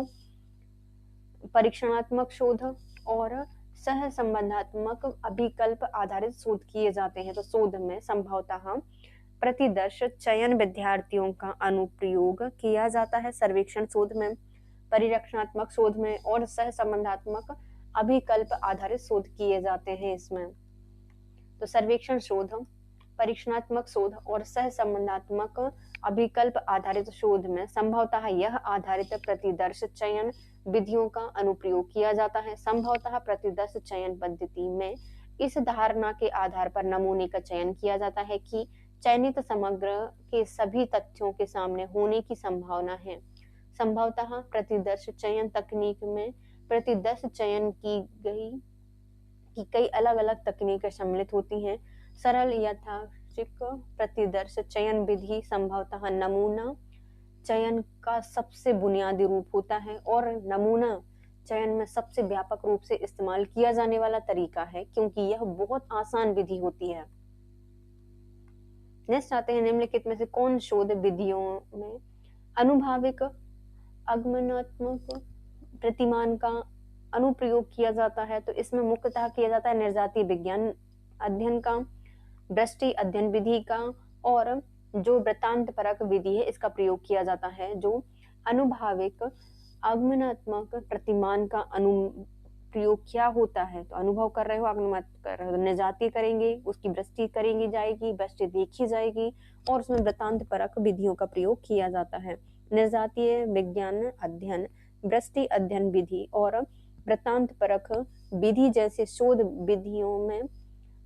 परीक्षणात्मक शोध और सह संबंधात्मक अभिकल्प आधारित शोध किए जाते हैं। तो शोध में संभवतः प्रतिदर्श चयन विद्यार्थियों का अनुप्रयोग किया जाता है, सर्वेक्षण शोध में, परीक्षणात्मक शोध में और सह संबंधात्मक अभिकल्प आधारित शोध किए जाते हैं इसमें। तो सर्वेक्षण शोध, परीक्षणात्मक शोध और सह संबंधात्मक अभिकल्प आधारित शोध में संभवतः यह आधारित प्रतिदर्श चयन विधियों का अनुप्रयोग किया जाता है। संभवतः प्रतिदर्श चयन पद्धति में इस धारणा के आधार पर नमूने का चयन किया जाता है कि चयनित समग्र के सभी तथ्यों के सामने होने की संभावना है। संभवतः प्रतिदर्श चयन तकनीक में प्रतिदर्श चयन की कई अलग अलग तकनीकें सम्मिलित होती हैं। सरल यादृच्छिक प्रतिदर्श चयन विधि संभवतः नमूना चयन का सबसे बुनियादी रूप होता है और नमूना चयन में सबसे व्यापक रूप से इस्तेमाल किया जाने वाला तरीका है, क्योंकि यह बहुत आसान विधि होती है। नेक्स्ट आते हैं, निम्नलिखित में से कौन शोध विधियों में अनुभाविक आगमनात्मक प्रतिमान का अनुप्रयोग किया जाता है? तो इसमें मुख्यतः किया जाता है निर्जातीय विज्ञान अध्ययन का, दृष्टि अध्ययन विधि का और जो वृत्तांत परक विधि है इसका प्रयोग किया जाता है। जो अनुभाविक आगमनात्मक प्रतिमान का अनुप्रयोग क्या होता है? तो अनुभव कर रहे हो, आगमन कर रहे हो, निर्जातीय करेंगे, उसकी वृष्टि करेंगी जाएगी, वृष्टि देखी जाएगी और उसमें वृत्तांत परक विधियों का प्रयोग किया जाता है। निर्जातीय विज्ञान अध्ययन, वृष्टि अध्ययन विधि और वृत्तांत परक विधि जैसे शोध विधियों में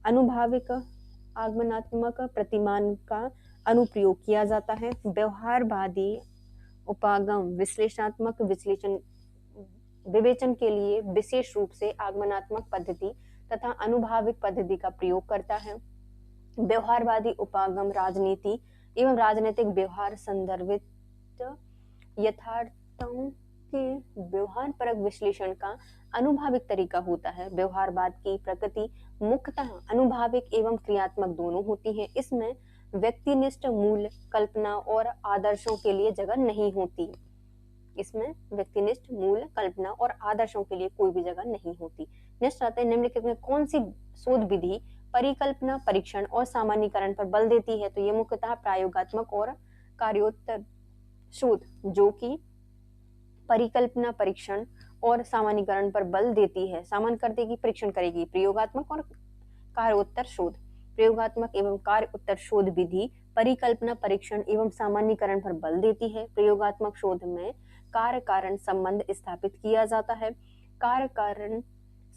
अनुभाविक आगमनात्मक प्रतिमान का अनुप्रयोग किया जाता है। व्यवहारवादी उपागम विश्लेषणात्मक विवेचन के लिए विशेष रूप से आगमनात्मक पद्धति तथा अनुभाविक पद्धति का प्रयोग करता है। व्यवहारवादी उपागम राजनीति एवं राजनीतिक व्यवहार संदर्भित यथार्थों के व्यवहार परक विश्लेषण का अनुभाविक तरीका होता है। व्यवहारवाद की प्रकृति मुख्यतः अनुभाविक एवं क्रियात्मक दोनों होती है। इसमें व्यक्तिनिष्ठ मूल कल्पना और आदर्शों के लिए जगह नहीं होती। इसमें व्यक्तिनिष्ठ मूल कल्पना और आदर्शों के लिए कोई भी जगह नहीं होती। नेक्स्ट आते हैं, निम्नलिखित में कौन सी शोध विधि परिकल्पना, परीक्षण और सामान्यीकरण पर बल देती है? तो ये मुख्यतः प्रयोगात्मक और कार्योत्तर शोध जो कि परिकल्पना, परीक्षण और सामान्यीकरण पर बल देती है। सामान्य कर देगी, परीक्षण करेगी। प्रयोगात्मक और कार्योत्तर शोध, प्रयोगात्मक एवं कार्योत्तर शोध विधि परिकल्पना, परीक्षण एवं सामान्यीकरण पर बल देती है। प्रयोगात्मक शोध में कार्य कारण संबंध स्थापित किया जाता है। कार्य कारण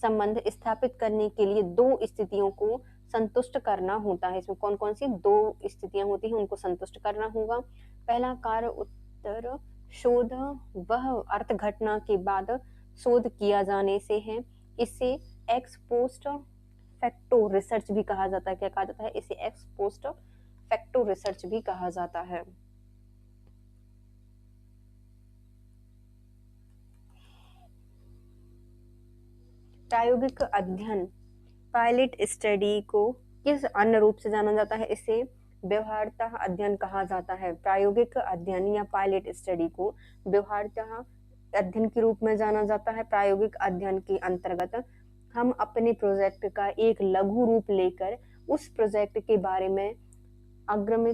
संबंध स्थापित करने के लिए दो स्थितियों को संतुष्ट करना होता है। इसमें कौन कौन सी दो स्थितियां होती हैं उनको संतुष्ट करना होगा। पहला कार्य उत्तर शोध वह अर्थ घटना के बाद शोध किया जाने से है। इसे एक्स पोस्ट फैक्टो रिसर्च भी कहा जाता है। क्या कहा जाता है? इसे एक्स पोस्ट फैक्टो रिसर्च भी कहा जाता है। प्रायोगिक अध्ययन पायलट स्टडी को किस अन्य रूप से जाना जाता है? इसे व्यवहार्यता अध्ययन कहा जाता है। प्रायोगिक अध्ययन या पायलट स्टडी को व्यवहार्यता अध्ययन के रूप में जाना जाता है। प्रायोगिक अध्ययन के अंतर्गत हम अपने प्रोजेक्ट का एक लघु रूप लेकर उस प्रोजेक्ट के बारे में अग्रिम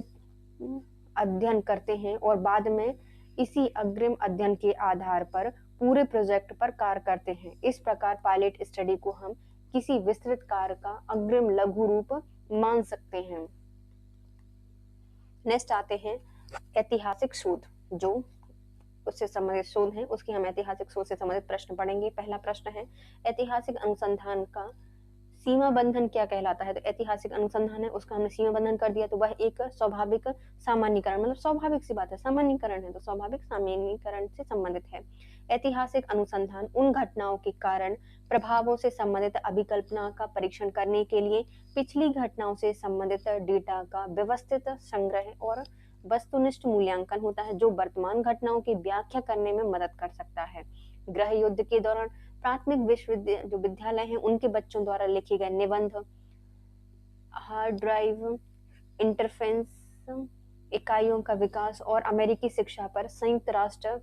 अध्ययन करते हैं और बाद में इसी अग्रिम अध्ययन के आधार पर पूरे प्रोजेक्ट पर कार्य करते हैं। इस प्रकार पायलट स्टडी को हम किसी विस्तृत कार्य का अग्रिम लघु रूप मान सकते हैं। नेक्स्ट आते हैं ऐतिहासिक शोध, जो उससे संबंधित शोध है, उसकी हम ऐतिहासिक शोध से संबंधित प्रश्न पढ़ेंगे। पहला प्रश्न है, ऐतिहासिक अनुसंधान का सीमा बंधन क्या कहलाता है? तो ऐतिहासिक अनुसंधान है, उसका हमने सीमा बंधन कर दिया, तो वह एक स्वाभाविक सामान्यीकरण, मतलब स्वाभाविक सी बात है, सामान्यीकरण है तो स्वाभाविक सामान्यीकरण से संबंधित है। ऐतिहासिक अनुसंधान उन घटनाओं के कारण प्रभावों से संबंधित अभिकल्पना का परीक्षण करने के लिए पिछली घटनाओं से संबंधित डेटा का व्यवस्थित संग्रह और वस्तुनिष्ठ मूल्यांकन होता है, जो वर्तमान घटनाओं की व्याख्या करने में मदद कर सकता है। गृह युद्ध के दौरान प्राथमिक विश्वविद्यालय जो विद्यालय हैं उनके बच्चों द्वारा लिखे गए निबंध, हार्ड ड्राइव इंटरफेरेंस इकाइयों का विकास और अमेरिकी शिक्षा पर संयुक्त राष्ट्र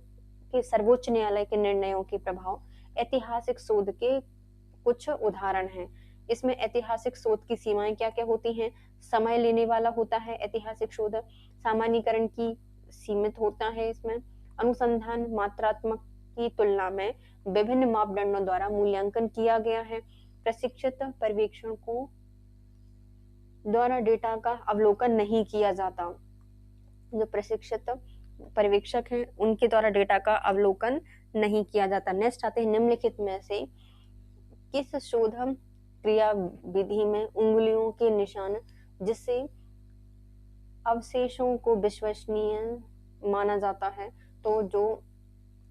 के सर्वोच्च न्यायालय के निर्णयों के प्रभाव ऐतिहासिक शोध के कुछ उदाहरण हैं। इसमें ऐतिहासिक शोध की सीमाएं क्या क्या होती हैं? समय लेने वाला होता है ऐतिहासिक शोध, सामान्यीकरण की सीमित होता है, इसमें अनुसंधान मात्रात्मक की तुलना में विभिन्न मापदंडों द्वारा मूल्यांकन किया गया है, प्रशिक्षित पर्यवेक्षकों द्वारा डेटा का अवलोकन नहीं किया जाता, जो प्रशिक्षित पर्यवेक्षक हैं उनके द्वारा डेटा का अवलोकन नहीं किया जाता। नेक्स्ट आते हैं, निम्नलिखित में से किस शोध क्रिया विधि में उंगलियों के निशान जिससे अवशेषों को विश्वसनीय माना जाता है? तो जो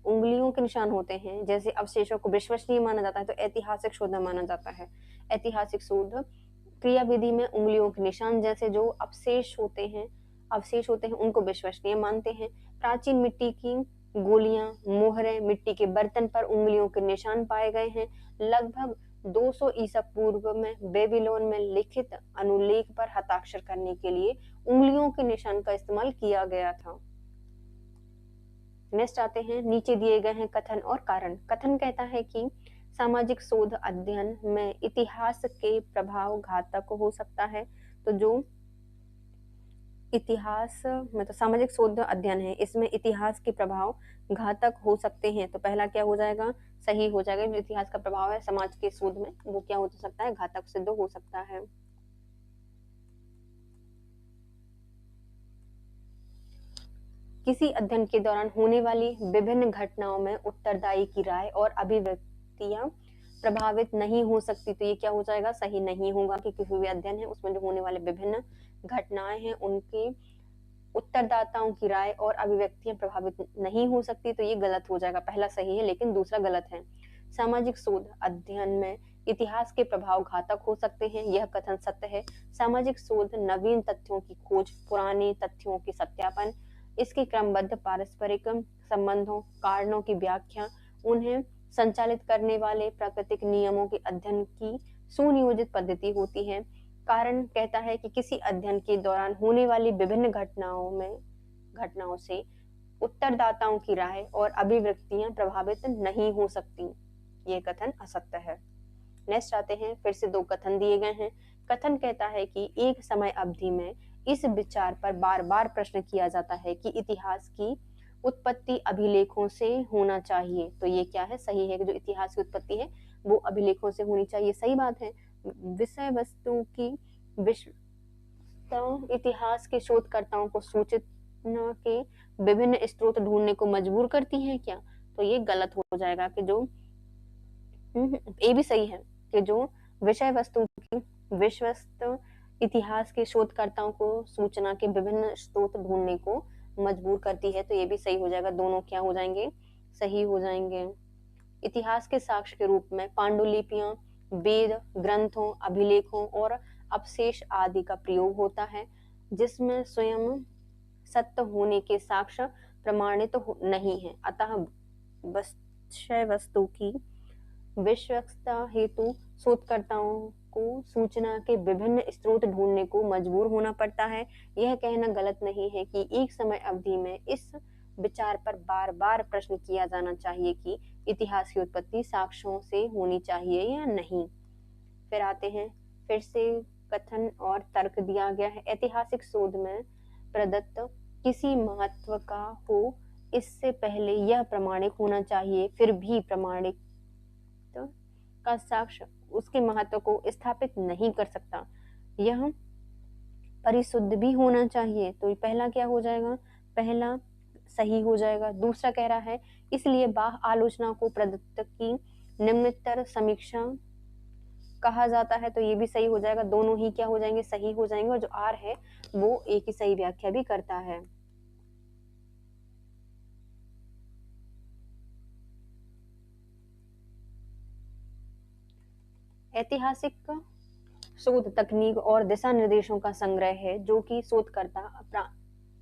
उंगलियों के निशान होते हैं जैसे अवशेषों को विश्वसनीय माना जाता है तो ऐतिहासिक शोध माना जाता है। ऐतिहासिक शोध क्रिया विधि में उंगलियों के निशान जैसे जो अवशेष होते हैं उनको विश्वसनीय मानते हैं। प्राचीन मिट्टी की गोलियां, मोहरें, मिट्टी के बर्तन पर उंगलियों के निशान पाए गए हैं। लगभग 200 ईसा पूर्व में बेबीलोन में लिखित अनुलेख पर हस्ताक्षर करने के लिए उंगलियों के निशान का इस्तेमाल किया गया था। नेक्स्ट आते हैं, नीचे दिए गए हैं कथन और कारण। कथन कहता है कि सामाजिक शोध अध्ययन में इतिहास के प्रभाव घातक हो सकता है। तो जो इतिहास मतलब सामाजिक शोध अध्ययन है इसमें इतिहास के प्रभाव घातक हो सकते हैं, तो पहला क्या हो जाएगा? सही हो जाएगा। जो इतिहास का प्रभाव है समाज के शोध में वो क्या हो सकता है? घातक सिद्ध हो सकता है। किसी अध्ययन के दौरान होने वाली विभिन्न घटनाओं में उत्तरदायी की राय और अभिव्यक्तियां प्रभावित नहीं हो सकती, तो ये क्या हो जाएगा? सही नहीं होगा, क्योंकि कोई भी अध्ययन है उसमें जो होने वाले विभिन्न घटनाएं हैं उनके उत्तरदाताओं की राय और अभिव्यक्तियां प्रभावित नहीं हो सकती, तो ये गलत हो जाएगा। पहला सही है लेकिन दूसरा गलत है। सामाजिक शोध अध्ययन में इतिहास के प्रभाव घातक हो सकते हैं, यह कथन सत्य है। सामाजिक शोध नवीन तथ्यों की खोज, पुराने तथ्यों के सत्यापन, इसके क्रमबद्ध पारस्परिक संबंधों, कारणों की व्याख्या, उन्हें संचालित करने वाले प्राकृतिक नियमों के अध्ययन की सुनियोजित पद्धति होती है। कारण कहता है कि किसी अध्ययन के दौरान होने वाली विभिन्न घटनाओं से उत्तरदाताओं की राय और अभिव्यक्तियां प्रभावित नहीं हो सकती, ये कथन असत्य है। नेक्स्ट आते हैं, फिर से दो कथन दिए गए हैं। कथन कहता है कि एक समय अवधि में इस विचार पर बार बार प्रश्न किया जाता है कि इतिहास की उत्पत्ति अभिलेखों से होना चाहिए, तो ये क्या है? सही है कि जो इतिहास की उत्पत्ति है वो अभिलेखों से होनी चाहिए, सही बात है। विषय वस्तु की इतिहास के शोधकर्ताओं को सूचना के विभिन्न स्रोत ढूंढने को मजबूर करती हैं क्या? तो ये गलत हो जाएगा कि जो ये भी सही है कि जो विषय वस्तु की विश्वस्त इतिहास के शोधकर्ताओं को सूचना के विभिन्न स्रोत ढूंढने को मजबूर करती है, तो ये भी सही हो जाएगा। दोनों क्या हो जाएंगे? सही हो जाएंगे। इतिहास के साक्ष्य के रूप में पांडुलिपियां, वेद, ग्रंथों, अभिलेखों और अवशेष आदि का प्रयोग होता है, जिसमें स्वयं सत्य होने के साक्ष्य प्रमाणित नहीं है। अतः विषय वस्तु की विश्वस्तता हेतु शोधकर्ताओं को सूचना के विभिन्न स्रोत ढूंढने को मजबूर होना पड़ता है। यह कहना गलत नहीं है कि एक समय अवधि में इस विचार पर बार बार प्रश्न किया जाना चाहिए कि इतिहास की उत्पत्ति साक्ष्यों से होनी चाहिए या नहीं। फिर आते हैं, फिर से कथन और तर्क दिया गया है। ऐतिहासिक शोध में प्रदत्त किसी महत्व का हो, इससे पहले यह प्रमाणिक होना चाहिए, फिर भी प्रमाणिक का साक्ष्य उसके महत्व को स्थापित नहीं कर सकता। यह परिशुद्ध भी होना चाहिए। तो पहला क्या हो जाएगा, पहला सही हो जाएगा। दूसरा कह रहा है इसलिए बाह्य आलोचना को प्रदत्त की निम्नतर समीक्षा कहा जाता है, तो ये भी सही हो जाएगा। दोनों ही क्या हो जाएंगे, सही हो जाएंगे। और जो आर है वो एक ही सही व्याख्या भी करता है। ऐतिहासिक शोध तकनीक और दिशा निर्देशों का संग्रह है जो कि शोधकर्ता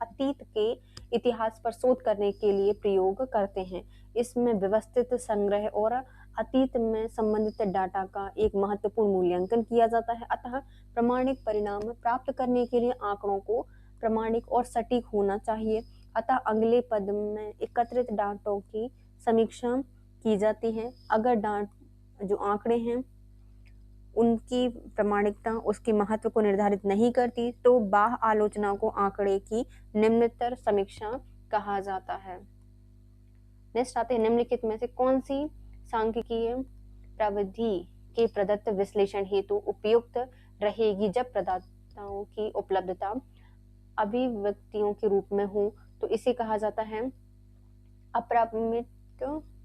अतीत के इतिहास पर शोध करने के लिए प्रयोग करते हैं। इसमें व्यवस्थित संग्रह और अतीत में संबंधित डाटा का एक महत्वपूर्ण मूल्यांकन किया जाता है। अतः प्रमाणिक परिणाम प्राप्त करने के लिए आंकड़ों को प्रमाणिक और सटीक होना चाहिए। अतः अगले पद में एकत्रित डाटों की समीक्षा की जाती है। अगर जो आंकड़े हैं उनकी प्रमाणिकता उसके महत्व को निर्धारित नहीं करती, तो बाह्य आलोचना को आंकड़े की निम्नतर समीक्षा कहा जाता है। नेक्स्ट आते हैं, निम्नलिखित में से कौन सी सांख्यिकीय प्रविधि के प्रदत्त विश्लेषण हेतु उपयुक्त रहेगी जब प्रदाताओं की उपलब्धता अभिव्यक्तियों के रूप में हो, तो इसे कहा जाता है अपैरामेट्रिक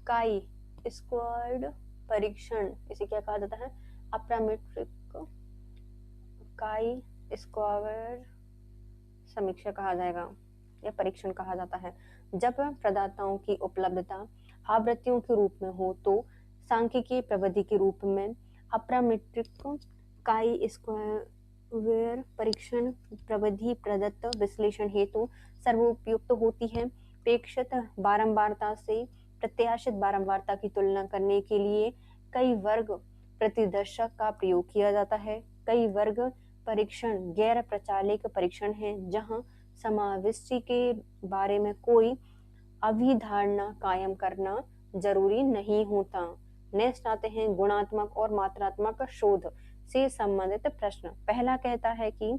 काई स्क्वायर्ड परीक्षण। इसे क्या कहा जाता है, अपैरामेट्रिक काई स्क्वायर समीक्षा कहा जाएगा या परीक्षण कहा जाता है। जब प्रदाताओं की उपलब्धता आवृत्तियों के रूप में हो, तो सांख्यिकीय प्रविधि के रूप में अपैरामेट्रिक काई स्क्वायर परीक्षण प्रविधि प्रदत्त विश्लेषण हेतु सर्वोपयुक्त होती है। अपेक्षित बारंबारता से प्रत्याशित बारंबारता की तुलना करने के लिए कई वर्ग प्रतिदर्शक का प्रयोग किया जाता है। कई वर्ग परीक्षण गैर प्रचालिक परीक्षण है जहां समाविष्टि के बारे में कोई अभिधारणा कायम करना जरूरी नहीं होता। नेक्स्ट आते हैं, गुणात्मक और मात्रात्मक शोध से संबंधित प्रश्न। पहला कहता है कि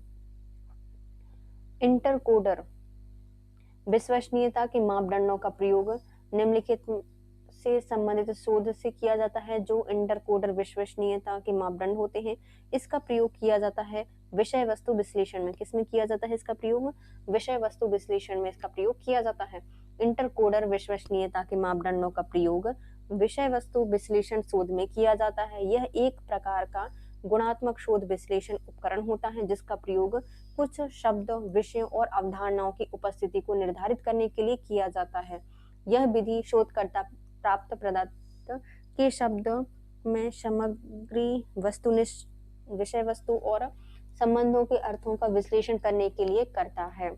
इंटरकोडर विश्वसनीयता के मापदंडों का प्रयोग निम्नलिखित से संबंधित शोध से किया जाता है। जो इंटरकोडर विश्वसनीयता के मापदंड होते हैं, इसका प्रयोग किया जाता है विषय वस्तु विश्लेषण में। किसमें किया जाता है इसका प्रयोग, विषय वस्तु विश्लेषण में इसका प्रयोग किया जाता है। इंटरकोडर विश्वसनीयता के मापदंडों का प्रयोग विषय वस्तु विश्लेषण शोध में किया जाता है। यह एक प्रकार का गुणात्मक शोध विश्लेषण उपकरण होता है जिसका प्रयोग कुछ शब्द, विषयों और अवधारणाओं की उपस्थिति को निर्धारित करने के लिए किया जाता है। यह विधि शोधकर्ता प्राप्त पदार्थ के शब्द में सामग्री, वस्तुनिष्ठ विषय वस्तु और संबंधों के अर्थों का विश्लेषण करने के लिए करता है।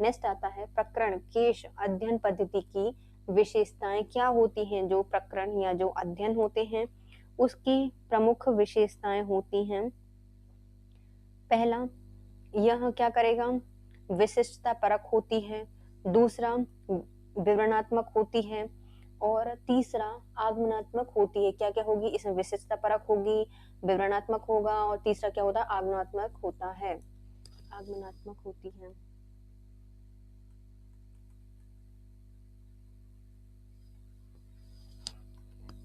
नेक्स्ट आता है, प्रकरण केश अध्ययन पद्धति की विशेषताएं क्या होती हैं। जो प्रकरण या जो अध्ययन होते हैं उसकी प्रमुख विशेषताएं होती हैं। पहला, यह क्या करेगा, विशिष्टता परक होती है। दूसरा, विवरणात्मक होती है। और तीसरा, आगमनात्मक होती है। क्या क्या होगी इसमें, विशिष्टता परक होगी, विवरणात्मक होगा और तीसरा क्या होता है, आगमनात्मक होता है, आगमनात्मक होती है।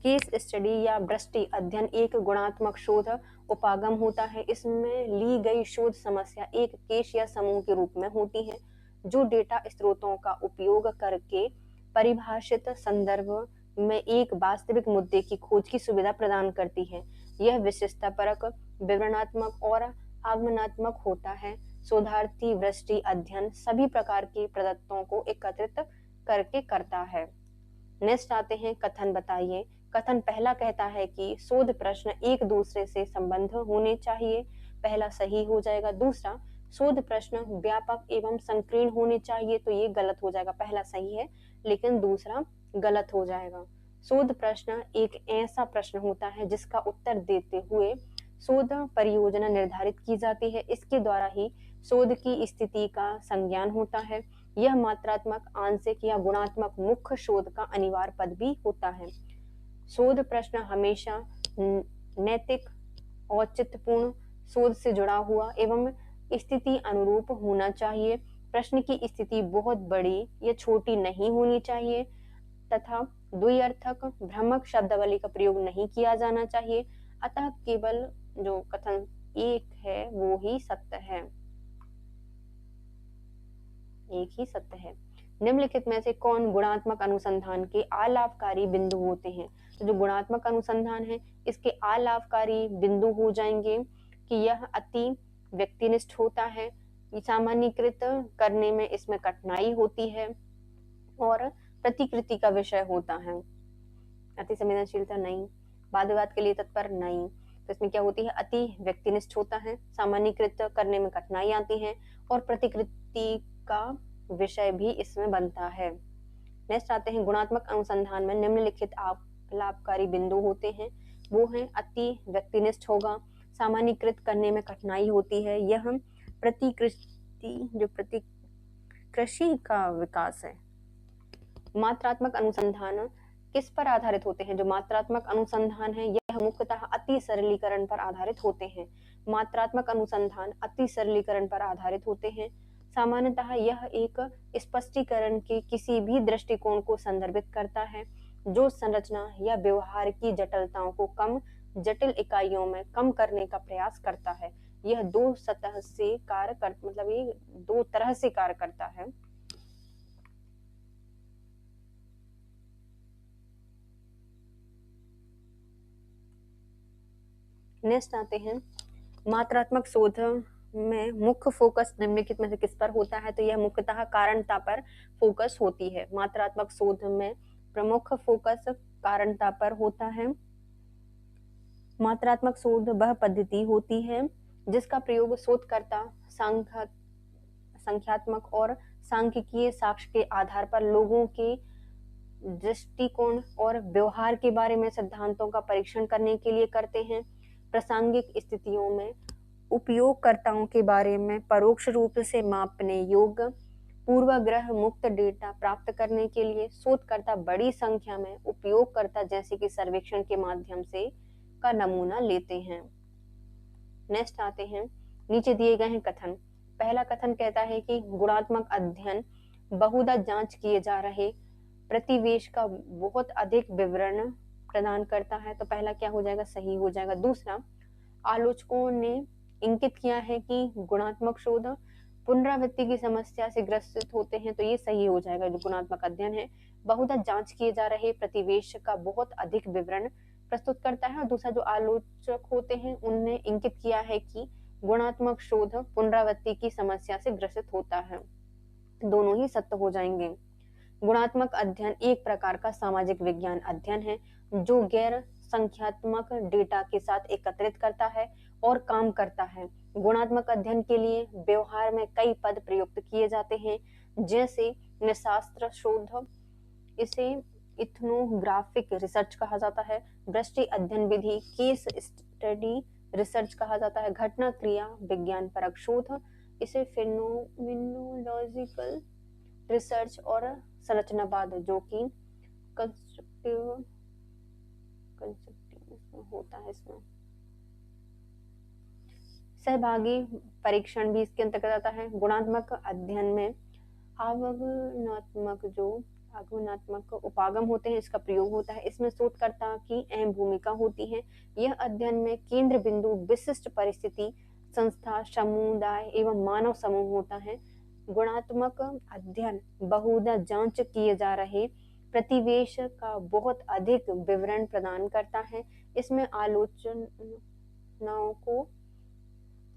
केस स्टडी या वृष्टि अध्ययन एक गुणात्मक शोध उपागम होता है। इसमें ली गई शोध समस्या एक केस या समूह के रूप में होती है जो डेटा स्रोतों का उपयोग करके परिभाषित संदर्भ में एक वास्तविक मुद्दे की खोज की सुविधा प्रदान करती है। यह विशिष्टता परक, विवरणात्मक और आगमनात्मक होता है। शोधार्थी वृष्टि अध्ययन सभी प्रकार के प्रदत्तों को एकत्रित करके करता है। नेक्स्ट आते हैं, कथन बताइए। कथन पहला कहता है कि शोध प्रश्न एक दूसरे से संबंध होने चाहिए। पहला सही हो जाएगा। दूसरा, शोध प्रश्न व्यापक एवं संकीर्ण होने चाहिए, तो ये गलत हो जाएगा। पहला सही है लेकिन दूसरा गलत हो जाएगा। शोध प्रश्न एक ऐसा प्रश्न होता है जिसका उत्तर देते हुए शोध परियोजना निर्धारित की जाती है। इसके द्वारा ही शोध की स्थिति का संज्ञान होता है। यह मात्रात्मक, आंशिक या गुणात्मक मुख्य शोध का अनिवार्य पद भी होता है। शोध प्रश्न हमेशा नैतिक, औचित्यपूर्ण, शोध से जुड़ा हुआ एवं स्थिति अनुरूप होना चाहिए। प्रश्न की स्थिति बहुत बड़ी या छोटी नहीं होनी चाहिए तथा द्व्यर्थक, भ्रामक शब्दावली का प्रयोग नहीं किया जाना चाहिए। अतः केवल जो कथन एक है वो ही सत्य है, एक ही सत्य है। निम्नलिखित में से कौन गुणात्मक अनुसंधान के अलाभकारी बिंदु होते हैं? तो जो गुणात्मक अनुसंधान है इसके अलाभकारी बिंदु हो जाएंगे कि यह अति व्यक्तिनिष्ठ होता है, सामान्यीकृत करने में इसमें कठिनाई होती है और प्रतिकृति का विषय होता है। अति संवेदनशीलता नहीं, वाद विवाद के लिए तत्पर नहीं। तो इसमें क्या होती है? अति व्यक्तिनिष्ठ होता है, सामान्यीकृत करने में कठिनाई आती है और प्रतिकृति का विषय भी इसमें बनता है। नेक्स्ट आते हैं, गुणात्मक अनुसंधान में निम्नलिखित लाभकारी बिंदु होते हैं। वो है अति व्यक्तिनिष्ठ होगा, सामान्यीकृत करने में कठिनाई होती है, यह प्रतिकृति जो प्रतिकृषि का विकास है। मात्रात्मक अनुसंधान किस पर आधारित होते हैं? जो मात्रात्मक अनुसंधान है यह मुख्यतः अति सरलीकरण पर आधारित होते हैं। मात्रात्मक अनुसंधान अति सरलीकरण पर आधारित होते हैं। सामान्यतः यह एक स्पष्टीकरण के किसी भी दृष्टिकोण को संदर्भित करता है जो संरचना या व्यवहार की जटिलताओं को कम जटिल इकाइयों में कम करने का प्रयास करता है। यह दो तरह से कार्य करता है। नेक्स्ट आते हैं, मात्रात्मक शोध में मुख्य फोकस निम्नलिखित में से किस पर होता है? तो यह मुख्यतः कारणता पर फोकस होती है। मात्रात्मक शोध में प्रमुख फोकस कारणता पर होता है। मात्रात्मक शोध वह पद्धति होती है जिसका प्रयोग शोधकर्ता संख्यात्मक और सांख्यिकीय साक्ष्य के आधार पर लोगों के दृष्टिकोण और व्यवहार के बारे में सिद्धांतों का परीक्षण करने के लिए करते हैं। प्रासंगिक स्थितियों में उपयोगकर्ताओं के बारे में परोक्ष रूप से मापने योग्य पूर्वाग्रह मुक्त डेटा प्राप्त करने के लिए शोधकर्ता बड़ी संख्या में उपयोगकर्ता जैसे कि सर्वेक्षण के माध्यम से का नमूना लेते हैं। नेक्स्ट आते हैं, नीचे दिए गए हैं कथन। पहला कथन कहता है कि गुणात्मक अध्ययन बहुधा जांच किए जा रहे प्रतिवेश का बहुत अधिक विवरण प्रदान करता है। तो पहला क्या हो जाएगा? सही हो जाएगा। दूसरा, आलोचकों ने इंगित किया है कि गुणात्मक शोध पुनरावृत्ति की समस्या से ग्रसित होते हैं। तो ये सही हो जाएगा। जो गुणात्मक अध्ययन है बहुधा जांच किए जा रहे प्रतिवेश का बहुत अधिक विवरण प्रस्तुत करता है। और दूसरा, जो आलोचक होते हैं उनने इंगित किया है कि गुणात्मक शोध पुनरावृत्ति की समस्या से ग्रसित होता है। दोनों ही सत्य हो जाएंगे। गुणात्मक अध्ययन एक प्रकार का सामाजिक विज्ञान अध्ययन है जो गैर संख्यात्मक डेटा के साथ एकत्रित करता है और काम करता है। गुणात्मक अध्ययन के लिए व्यवहार में कई पद प्रयुक्त किए जाते हैं जैसे निशास्त्र शोध, इसे इथनोग्राफिक रिसर्च कहा जाता है, वृष्टि अध्ययन विधि, केस स्टडी रिसर्च कहा जाता है, घटना क्रिया विज्ञान परक शोध, इसे फिनोमिनोलॉजिकल रिसर्च और संरचनावाद जो कि कंस्ट्रक्टिव होता है। इसमें सहभागी परीक्षण भी इसके अंतर्गत आता है। गुणात्मक अध्ययन में आगमनात्मक उपागम होते हैं, इसका प्रयोग होता है। इसमें शोधकर्ता की अहम भूमिका होती है। यह अध्ययन में केंद्र बिंदु विशिष्ट परिस्थिति, संस्था, समुदाय एवं मानव समूह होता है। गुणात्मक अध्ययन बहुधा जांच किए जा रहे प्रतिवेश का बहुत अधिक विवरण प्रदान करता है। इसमें आलोचनाओं को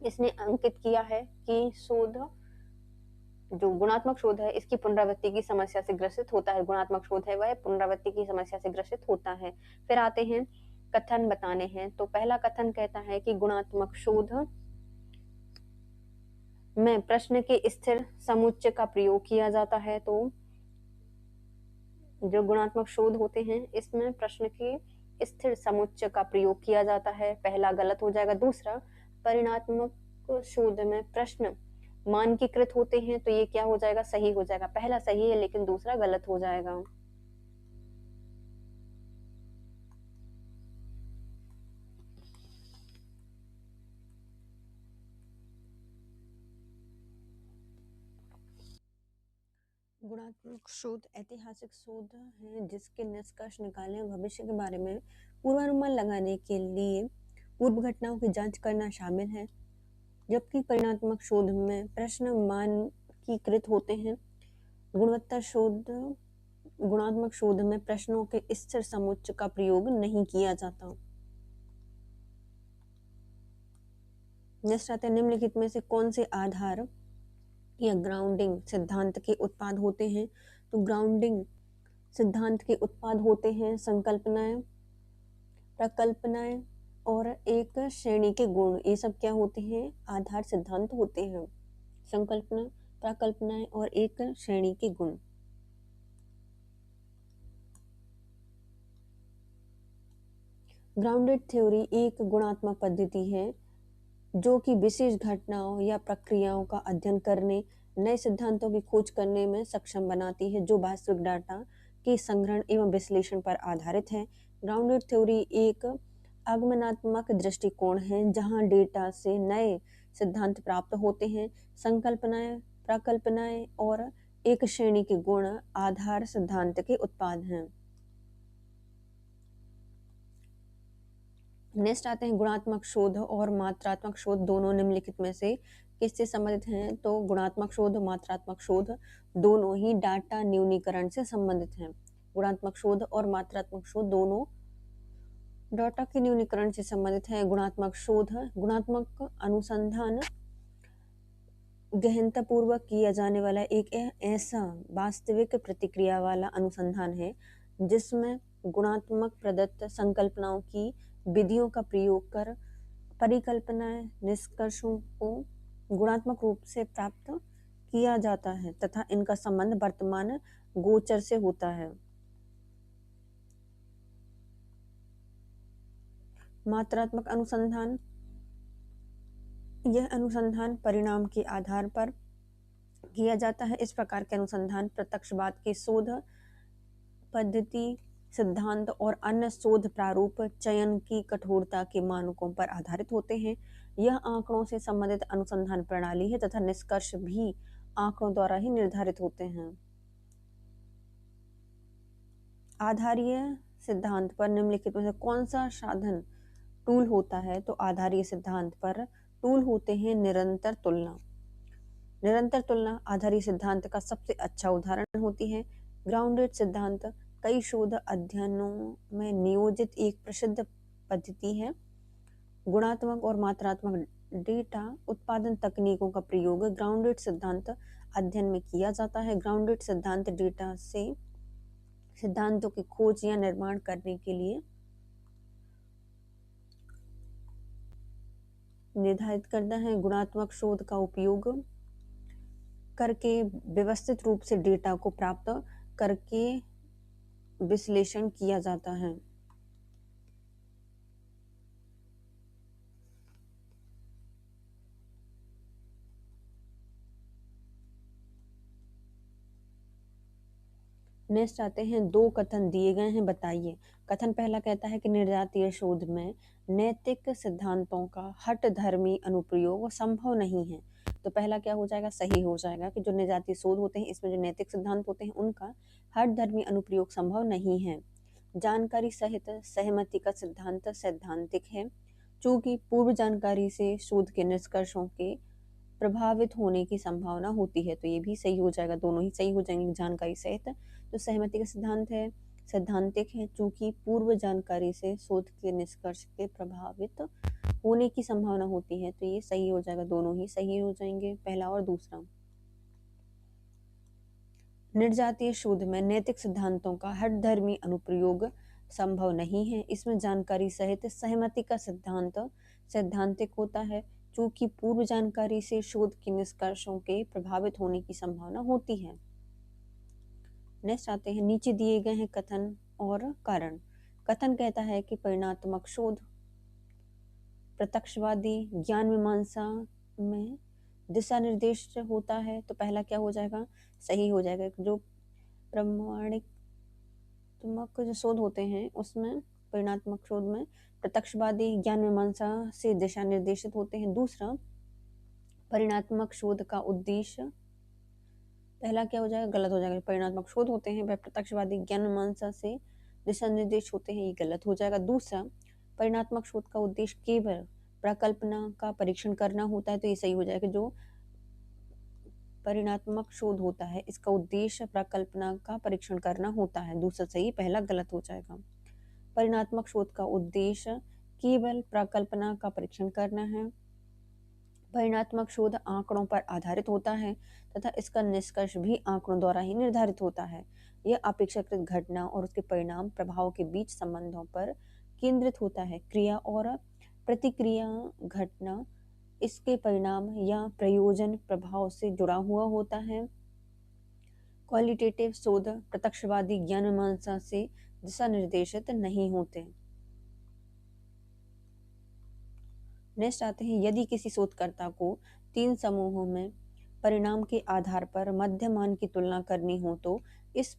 इसने अंकित किया है कि शोध जो गुणात्मक शोध है इसकी पुनरावृत्ति की समस्या से ग्रसित होता है। गुणात्मक शोध है वह पुनरावृत्ति की समस्या से ग्रसित होता है। फिर आते हैं कथन बताने हैं। तो पहला कथन कहता है कि गुणात्मक शोध में प्रश्न के स्थिर समुच्चय का प्रयोग किया जाता है। तो जो गुणात्मक शोध होते हैं इसमें प्रश्न के स्थिर समुच्चय का प्रयोग किया जाता है। पहला गलत हो जाएगा। दूसरा, परिणात्मक शोध में प्रश्न मानकीकृत होते हैं, तो ये क्या हो जाएगा, सही हो जाएगा। पहला सही है लेकिन दूसरा गलत हो जाएगा। गुणात्मक शोध ऐतिहासिक शोध है जिसके निष्कर्ष निकालने और भविष्य के बारे में पूर्वानुमान लगाने के लिए पूर्व घटनाओं की जांच करना शामिल है, जबकि परिणात्मक शोध में प्रश्न मानकीकृत होते हैं। गुणात्मक शोध में प्रश्नों के स्थिर समुच्चय का प्रयोग नहीं किया जाता। नेक्स्ट आते हैं, निम्नलिखित में से कौन से आधार या ग्राउंडिंग सिद्धांत के उत्पाद होते हैं। तो ग्राउंडिंग सिद्धांत के उत्पाद होते हैं संकल्पनाएं, प्रकल्पनाएं और एक श्रेणी के गुण। ये सब क्या होते हैं, आधार सिद्धांत होते हैं। संकल्पना, प्रकल्पनाएं और एक श्रेणी के गुण। ग्राउंडेड थ्योरी एक गुणात्मक पद्धति है जो कि विशेष घटनाओं या प्रक्रियाओं का अध्ययन करने, नए सिद्धांतों की खोज करने में सक्षम बनाती है, जो वास्तविक डाटा के संग्रहण एवं विश्लेषण पर आधारित है। ग्राउंडेड थ्योरी एक आगमनात्मक दृष्टिकोण है जहां डेटा से नए सिद्धांत प्राप्त होते हैं। संकल्पनाएं, प्रकल्पनाएं और एक श्रेणी के गुण आधार सिद्धांत के उत्पाद हैं। नेक्स्ट आते हैं, गुणात्मक शोध और मात्रात्मक शोध दोनों निम्नलिखित में से किससे संबंधित हैं। तो गुणात्मक शोध, मात्रात्मक शोध दोनों ही डाटा न्यूनीकरण से संबंधित हैं। गुणात्मक शोध और मात्रात्मक शोध दोनों डाटा के न्यूनीकरण से संबंधित है। गुणात्मक शोध, गुणात्मक अनुसंधान गहनतापूर्वक किया जाने वाला एक ऐसा वास्तविक प्रतिक्रिया वाला अनुसंधान है जिसमें गुणात्मक प्रदत्त संकल्पनाओं की विधियों का प्रयोग कर परिकल्पनाएं, निष्कर्षों को गुणात्मक रूप से प्राप्त किया जाता है तथा इनका संबंध वर्तमान गोचर से होता है। मात्रात्मक अनुसंधान, यह अनुसंधान परिणाम के आधार पर किया जाता है। इस प्रकार के अनुसंधान प्रत्यक्षवाद के शोध पद्धति, सिद्धांत और अन्य शोध प्रारूप चयन की कठोरता के मानकों पर आधारित होते हैं। यह आंकड़ों से संबंधित अनुसंधान प्रणाली है तथा निष्कर्ष भी आंकड़ों द्वारा ही निर्धारित होते हैं। आधारीय सिद्धांत पर निम्नलिखित में से कौन सा साधन टूल होता है। तो आधारीय सिद्धांत पर टूल होते हैं निरंतर तुलना। निरंतर तुलना आधारीय सिद्धांत का सबसे अच्छा उदाहरण होती है। ग्राउंडेड सिद्धांत कई शोध अध्ययनों में नियोजित एक प्रसिद्ध पद्धति है। गुणात्मक और मात्रात्मक डेटा उत्पादन तकनीकों का प्रयोग ग्राउंडेड सिद्धांत अध्ययन में किया जाता है। ग्राउंडेड सिद्धांत डेटा से सिद्धांतों की खोज या निर्माण करने के लिए निर्धारित करता है। गुणात्मक शोध का उपयोग करके व्यवस्थित रूप से डेटा को प्राप्त करके विश्लेषण किया जाता है। नेक्स्ट आते हैं, दो कथन दिए गए हैं, बताइए। कथन पहला कहता है कि निर्जातीय शोध में नैतिक सिद्धांतों का हट धर्मी अनुप्रयोग संभव नहीं है। तो पहला क्या हो जाएगा, सही हो जाएगा कि जो निर्जातीय शोध होते हैं इसमें जो नैतिक सिद्धांत होते हैं उनका हट धर्मी अनुप्रयोग संभव नहीं है। जानकारी सहित सहमति का सिद्धांत सैद्धांतिक है, चूंकि पूर्व जानकारी से शोध के निष्कर्षों के प्रभावित होने की संभावना होती है। तो ये भी सही हो जाएगा, दोनों ही सही हो जाएंगे। जानकारी सहित तो सहमति का सिद्धांत है, सैद्धांतिक है, चूंकि पूर्व जानकारी से शोध के निष्कर्ष के प्रभावित होने की संभावना होती है। तो ये सही हो जाएगा, दोनों ही सही हो जाएंगे, पहला और दूसरा। निर्जातीय शोध में नैतिक सिद्धांतों का हठधर्मी अनुप्रयोग संभव नहीं है। इसमें जानकारी सहित सहमति का सिद्धांत सैद्धांतिक होता है, चूंकि पूर्व जानकारी से शोध के निष्कर्षों के प्रभावित होने की संभावना होती है। नेक्स्ट आते हैं, नीचे दिए गए हैं कथन और कारण। कथन कहता है कि परिणात्मक शोध प्रत्यक्षवादी ज्ञान मीमांसा में दिशा निर्देश होता है। तो पहला क्या हो जाएगा, सही हो जाएगा। जो प्रमाणिकात्मक जो शोध होते हैं उसमें, परिणात्मक शोध में प्रत्यक्षवादी ज्ञान मीमांसा से दिशा निर्देशित होते हैं। दूसरा, परिणात्मक शोध का उद्देश्य, पहला क्या हो जाएगा, गलत हो जाएगा। परिणात्मक शोध होते हैं वह प्रत्यक्षवादी ज्ञान मीमांसा से दिशा निर्देश होते हैं, ये गलत हो जाएगा। दूसरा, परिणात्मक शोध का उद्देश्य केवल प्रकल्पना का परीक्षण करना होता है, तो ये सही हो जाएगा। जो परिणात्मक शोध होता है इसका उद्देश्य प्रकल्पना का परीक्षण करना होता है, दूसरा सही, पहला गलत हो जाएगा। परिणात्मक शोध का उद्देश्य केवल प्रकल्पना का परीक्षण करना है। परिणात्मक शोध आंकड़ों पर आधारित होता है तथा इसका निष्कर्ष भी आंकड़ों द्वारा ही निर्धारित होता है। यह अपेक्षाकृत घटना और उसके परिणाम प्रभाव के बीच संबंधों पर केंद्रित होता है। क्रिया और प्रतिक्रिया घटना इसके परिणाम या प्रयोजन प्रभाव से जुड़ा हुआ होता है। क्वालिटेटिव शोध प्रत्यक्षवादी ज्ञान मीमांसा से दिशा निर्देशित नहीं होते। नेक्स्ट आते हैं, यदि किसी शोधकर्ता को 3 समूहों में परिणाम के आधार पर मध्य मान की तुलना करनी हो तो इस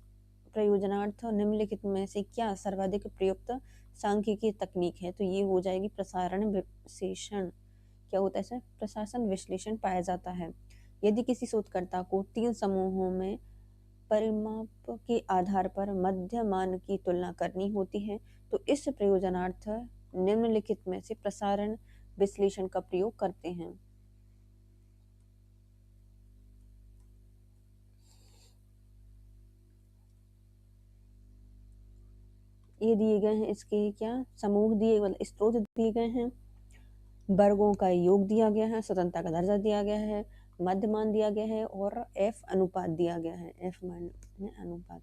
प्रयोजनार्थ निम्नलिखित में से क्या सर्वाधिक प्रयुक्त सांख्यिकीय तकनीक है। तो ये हो जाएगी प्रसारण विश्लेषण। क्या होता है इसमें, प्रशासन विश्लेषण पाया जाता है। यदि किसी शोधकर्ता को 3 समूहों में परिमाप के आधार पर मध्य मान की तुलना करनी होती है तो इस प्रयोजनार्थ निम्नलिखित में से प्रसारण विश्लेषण का प्रयोग करते हैं। ये दिए गए हैं, इसके क्या समूह दिए, मतलब स्रोत दिए गए हैं, वर्गों का योग दिया गया है, स्वतंत्रता का दर्जा दिया गया है, मध्यमान दिया गया है और एफ अनुपात दिया गया है, एफ मान अनुपात।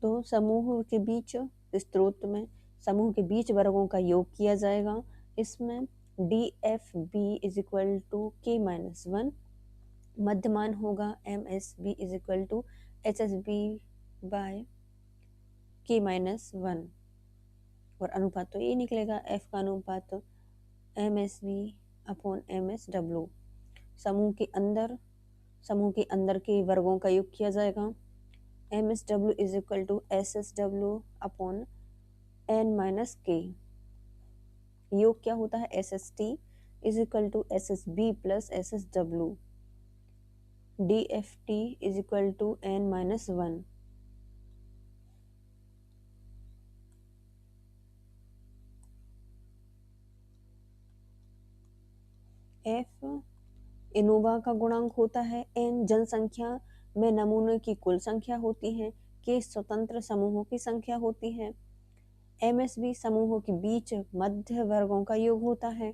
तो समूह के बीच, स्रोत में समूह के बीच वर्गों का योग किया जाएगा। इसमें D F B is equal to K minus 1, मध्यमान होगा M S B is equal to H S B by K minus 1 और अनुपात तो ये निकलेगा, एफ का अनुपात M S B upon M S W. समूह के अंदर के वर्गों का योग किया जाएगा। M S W is equal to S S W upon N minus K. योग क्या होता है, S S T is equal to S S B plus S S W. D F T is equal to N minus 1। F ANOVA का गुणांक होता है, N जनसंख्या में नमूने की कुल संख्या होती है, के स्वतंत्र समूहों की संख्या होती है। एमएसबी समूहों के बीच मध्य वर्गों का योग होता है।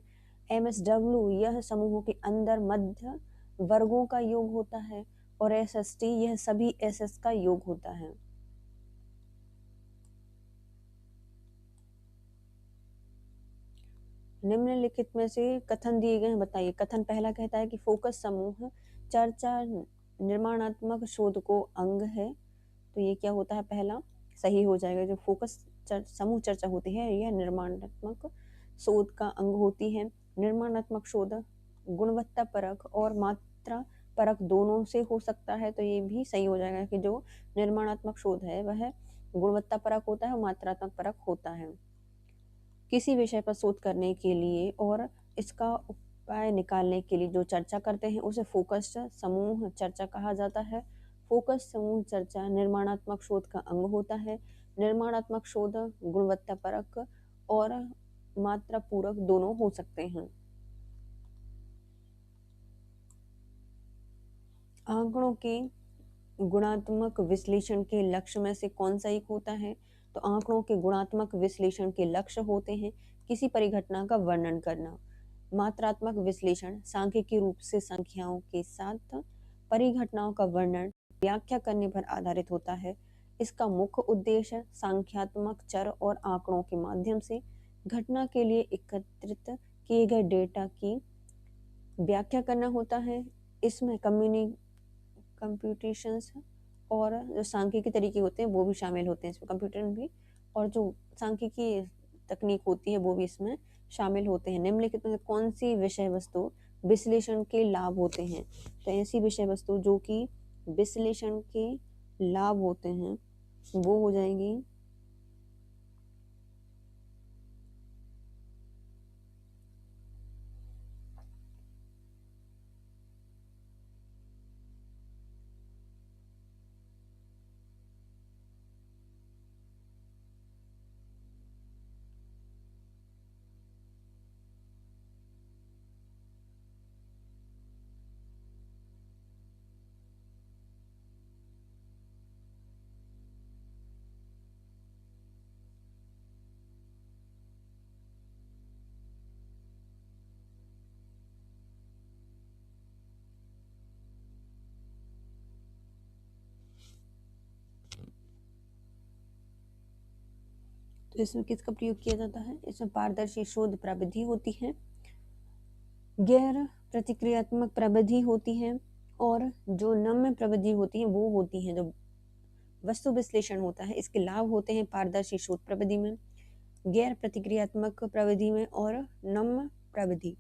एमएसडब्ल्यू यह समूहों के अंदर मध्य वर्गों का योग होता है और एसएसटी यह सभी एसएस का योग होता है। निम्नलिखित में से कथन दिए गए हैं, बताइए। कथन पहला कहता है कि फोकस समूह चर्चा निर्माणात्मक शोध को अंग है, तो ये क्या होता है, पहला सही हो जाएगा। जो फोकस समूह चर्चा होती है यह निर्माणात्मक शोध का अंग होती है। निर्माणात्मक शोध गुणवत्ता परक और मात्रा परक दोनों से हो सकता है, तो ये भी सही हो जाएगा कि जो निर्माणात्मक शोध है वह गुणवत्ता परक होता है और मात्रात्मक परक होता है। किसी विषय पर शोध करने के लिए और इसका उपाय निकालने के लिए जो चर्चा करते हैं उसे फोकस समूह चर्चा कहा जाता है। फोकस समूह चर्चा निर्माणात्मक शोध का अंग होता है। निर्माणात्मक शोध गुणवत्ता परक और मात्रा पूरक दोनों हो सकते हैं। आंकड़ों के गुणात्मक विश्लेषण के लक्ष्य में से कौन सा एक होता है, तो आंकड़ों के गुणात्मक विश्लेषण के लक्ष्य होते हैं किसी परिघटना का वर्णन करना। मात्रात्मक विश्लेषण सांख्यिकीय रूप से संख्याओं के साथ परिघटनाओं का वर्णन व्याख्या करने पर आधारित होता है। इसका मुख्य उद्देश्य संख्यात्मक चर और आंकड़ों के माध्यम से घटना के लिए एकत्रित किए गए डेटा की व्याख्या करना होता है। इसमें कंप्यूटेशंस और जो सांख्यिकी तरीके होते हैं वो भी शामिल होते हैं इसमें, कंप्यूटर में भी, और जो सांख्यिकी तकनीक होती है वो भी इसमें शामिल होते हैं। निम्नलिखित में से कौन सी विषय वस्तु विश्लेषण के लाभ होते हैं? तो ऐसी विषय वस्तु जो कि विश्लेषण के लाभ होते हैं वो हो जाएंगी तो इसमें किसका प्रयोग किया जाता है? इसमें पारदर्शी शोध प्रविधि होती है, गैर प्रतिक्रियात्मक प्रविधि होती है, और जो नम्य प्रविधि होती है वो होती है जो वस्तु विश्लेषण होता है। इसके लाभ होते हैं पारदर्शी शोध प्रविधि में, गैर प्रतिक्रियात्मक प्रविधि में और नम्य प्रविधि।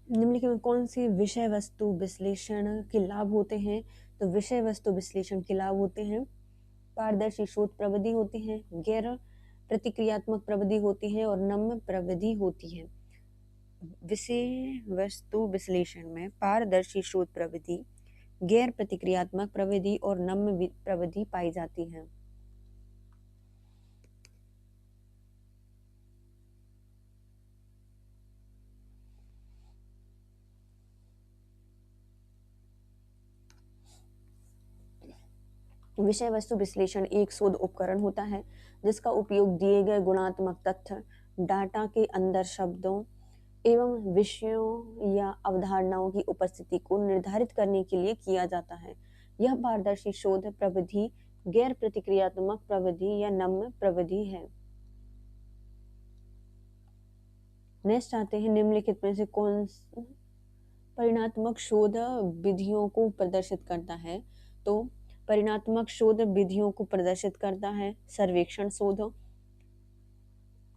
निम्नलिखित में कौन सी विषय वस्तु विश्लेषण के लाभ होते हैं? तो विषय वस्तु विश्लेषण के लाभ होते हैं पारदर्शी शोध प्रविधि होती है, गैर प्रतिक्रियात्मक प्रविधि होती है और नम्य प्रविधि होती है। विषय वस्तु विश्लेषण में पारदर्शी शोध प्रविधि, गैर प्रतिक्रियात्मक प्रविधि और नम्य प्रविधि पाई जाती है। विषय वस्तु विश्लेषण एक शोध उपकरण होता है जिसका उपयोग दिए गए गुणात्मक तथ्य, डाटा के अंदर शब्दों एवं विषयों या अवधारणाओं की उपस्थिति को निर्धारित करने के लिए किया जाता है। यह पारदर्शी शोध प्रविधि गैर प्रतिक्रियात्मक प्रविधि या नम्य प्रविधि है। नेक्स्ट आते हैं, निम्नलिखित में से कौन परिणात्मक शोध विधियों को प्रदर्शित करता है? तो परिणात्मक शोध विधियों को प्रदर्शित करता है सर्वेक्षण शोध,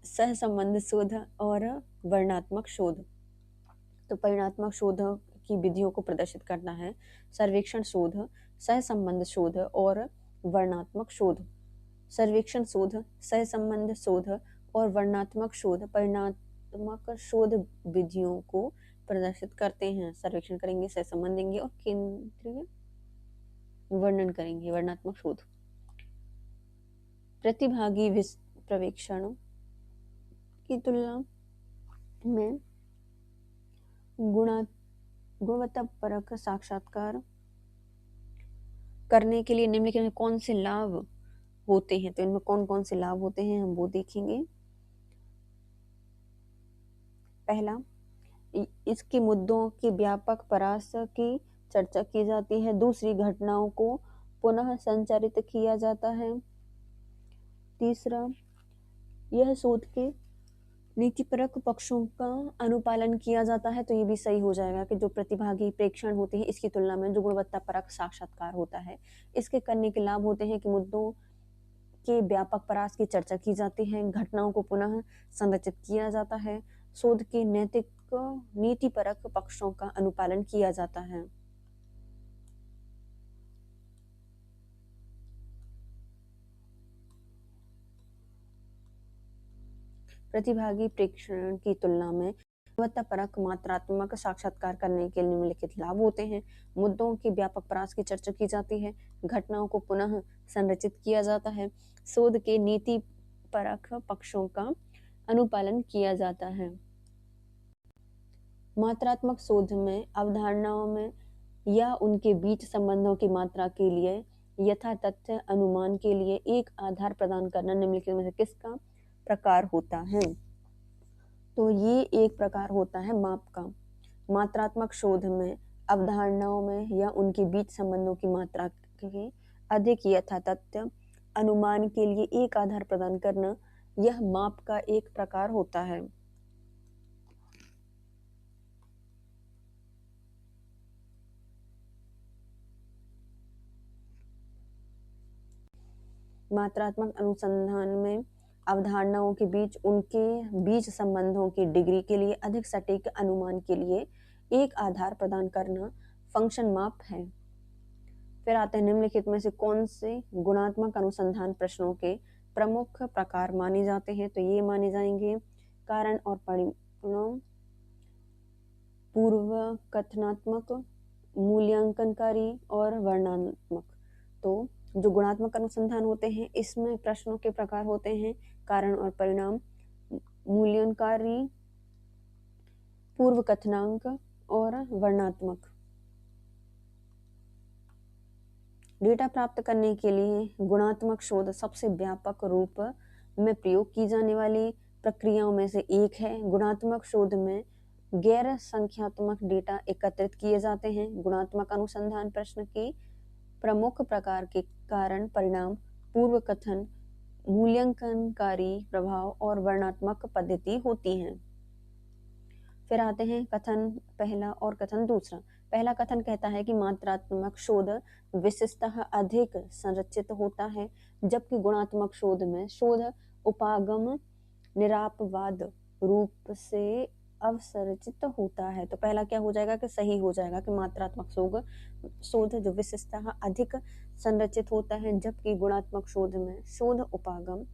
सहसंबंध शोध और वर्णनात्मक शोध। तो परिणात्मक शोध की विधियों को प्रदर्शित करता है सर्वेक्षण शोध, सहसंबंध शोध और वर्णनात्मक शोध। सर्वेक्षण शोध, सहसंबंध शोध और वर्णनात्मक शोध परिणात्मक शोध विधियों को प्रदर्शित करते हैं। सर्वेक्षण करेंगे, सहसंबंध देंगे और केंद्रीय वर्णन करेंगे, वर्णनात्मक शोध। प्रतिभागी पर्यवेक्षणों की तुलना में गुणवत्तापरक साक्षात्कार करने के लिए निम्नलिखित में कौन से लाभ होते हैं? तो इनमें कौन कौन से लाभ होते हैं हम वो देखेंगे। पहला, इसके मुद्दों की व्यापक परास की चर्चा की जाती है। दूसरी, घटनाओं को पुनः संचारित किया जाता है। तीसरा, यह शोध के नीतिपरक पक्षों का अनुपालन किया जाता है। तो ये भी सही हो जाएगा कि जो प्रतिभागी प्रेक्षण होते हैं इसकी तुलना में जो गुणवत्तापरक साक्षात्कार होता है इसके करने के लाभ होते हैं कि मुद्दों के व्यापक परास की चर्चा की जाती है, घटनाओं को पुनः संरचित किया जाता है, शोध के नैतिक नीतिपरक पक्षों का अनुपालन किया जाता है। प्रतिभागी प्रेक्षण की तुलना में गुणवत्तापरक मात्रात्मक साक्षात्कार करने के निम्नलिखित लाभ होते हैं। मुद्दों की व्यापक परास की चर्चा की जाती है, घटनाओं को पुनः संरचित किया जाता है, शोध के नीतिपरक पक्षों का अनुपालन किया जाता है। मात्रात्मक शोध में अवधारणाओं में या उनके बीच संबंधों की मात्रा के लिए यथातथ्य अनुमान के लिए एक आधार प्रदान करना निम्नलिखित में से किसका प्रकार होता है? तो ये एक प्रकार होता है माप का। मात्रात्मक शोध में अवधारणाओं में या उनके बीच संबंधों की मात्रा के अधिक यथातथ्य अनुमान के लिए एक आधार प्रदान करना, यह माप का एक प्रकार होता है। मात्रात्मक अनुसंधान में अवधारणाओं के बीच उनके बीच संबंधों की डिग्री के लिए अधिक सटीक अनुमान के लिए एक आधार प्रदान करना फंक्शन माप है। फिर आते हैं निम्नलिखित में से कौन से गुणात्मक अनुसंधान प्रश्नों के प्रमुख प्रकार माने जाते हैं? तो ये माने जाएंगे कारण और परिणाम, पूर्व कथनात्मक, मूल्यांकनकारी और वर्णनात्मक। तो जो गुणात्मक अनुसंधान होते हैं इसमें प्रश्नों के प्रकार होते हैं कारण और परिणाम, मूल्यांकनकारी, पूर्व कथनांक और वर्णनात्मक। डेटा प्राप्त करने के लिए गुणात्मक शोध सबसे व्यापक रूप में प्रयोग की जाने वाली प्रक्रियाओं में से एक है। गुणात्मक शोध में गैर संख्यात्मक डेटा एकत्रित किए जाते हैं। गुणात्मक अनुसंधान प्रश्न की प्रमुख प्रकार के कारण, परिणाम, पूर्व कथन, मूल्यांकनकारी प्रभाव और वर्णनात्मक पद्धति होती हैं। फिर आते हैं कथन पहला और कथन दूसरा। पहला कथन कहता है कि मात्रात्मक शोध विशेषतः अधिक संरचित होता है, जबकि गुणात्मक शोध में शोध उपागम निरापवाद रूप से अवसंरचित होता है। तो पहला क्या हो जाएगा कि सही हो जाएगा कि मात्रात्मक शोध जो विशेषतः अधिक संरचित होता है, जबकि गुणात्मक शोध में शोध उपागम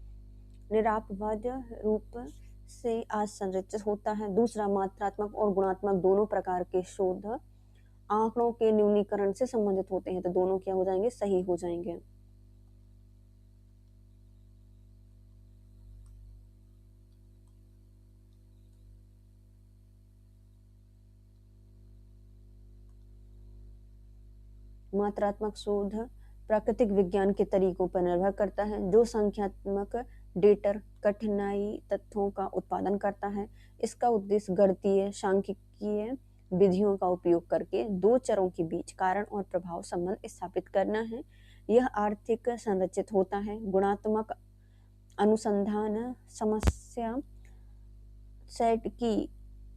निरापवाद रूप से असंरचित होता है। दूसरा, मात्रात्मक और गुणात्मक दोनों प्रकार के शोध आंकड़ों के न्यूनीकरण से संबंधित होते हैं, तो दोनों क्या हो जाएंगे? सही हो जाएंगे। मात्रात्मक शोध प्राकृतिक विज्ञान के तरीकों पर निर्भर करता है, जो संख्यात्मक डेटा कठिनाई तथ्यों का उत्पादन करता है। इसका उद्देश्य गणितीय सांख्यिकीय विधियों का उपयोग करके दो चरों के बीच कारण और प्रभाव संबंध स्थापित करना है। यह आर्थिक संरचित होता है। गुणात्मक अनुसंधान समस्या सेट की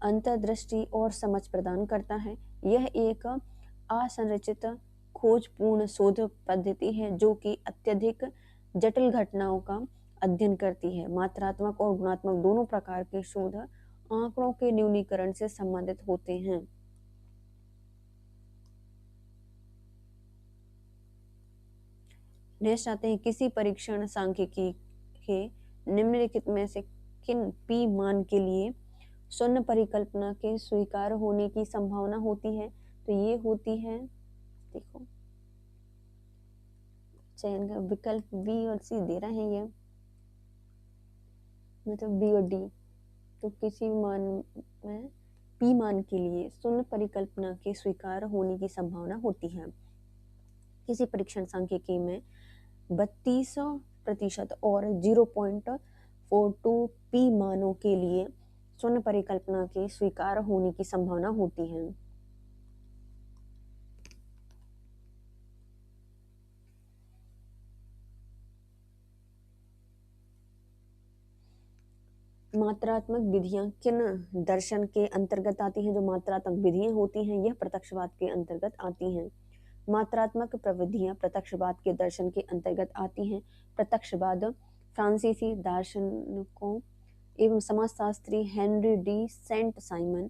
अंतर्दृष्टि और समझ प्रदान करता है। यह एक असंरचित खोजपूर्ण शोध पद्धति है जो कि अत्यधिक जटिल घटनाओं का अध्ययन करती है। मात्रात्मक और गुणात्मक दोनों प्रकार के शोध आंकड़ों के न्यूनीकरण से संबंधित होते हैं। नेक्स्ट आते हैं किसी परीक्षण सांख्यिकी के निम्नलिखित में से किन पी मान के लिए शून्य परिकल्पना के स्वीकार होने की संभावना होती है? तो ये होती है, देखो चयन का विकल्प बी और सी दे रहे हैं, ये मतलब बी और डी। तो किसी मान में पी मान के लिए शून्य परिकल्पना के स्वीकार होने की संभावना होती है। किसी परीक्षण सांख्यिकी में 32% और 0.42 पी मानों के लिए शून्य परिकल्पना के स्वीकार होने की संभावना होती है। मात्रात्मक विधियां किन दर्शन के अंतर्गत आती हैं? जो मात्रात्मक विधियां होती हैं यह प्रत्यक्षवाद के अंतर्गत आती हैं। मात्रात्मक प्रविधियां प्रत्यक्षवाद के दर्शन के अंतर्गत आती हैं। प्रत्यक्षवाद फ्रांसीसी दार्शनिकों एवं समाजशास्त्री Henri de Saint Simon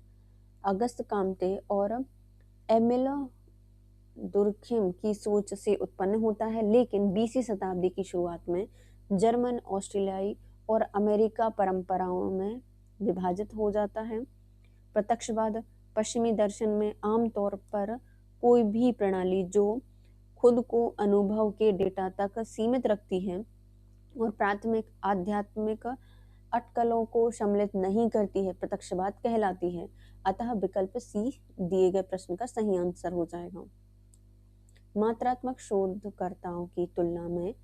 Auguste Comte और एमिल दुर्खिम की सोच से उत्पन्न होता है, लेकिन 20वीं शताब्दी की शुरुआत में जर्मन, ऑस्ट्रेलियाई और अमेरिका परंपराओं में विभाजित हो जाता है। प्रत्यक्षवाद पश्चिमी दर्शन में आमतौर पर कोई भी प्रणाली जो खुद को अनुभव के डेटा तक सीमित रखती है और प्राथमिक आध्यात्मिक अटकलों को सम्मिलित नहीं करती है, प्रत्यक्षवाद कहलाती है। अतः विकल्प सी दिए गए प्रश्न का सही आंसर हो जाएगा। मात्रात्मक शोधकर्ताओं की तुलना में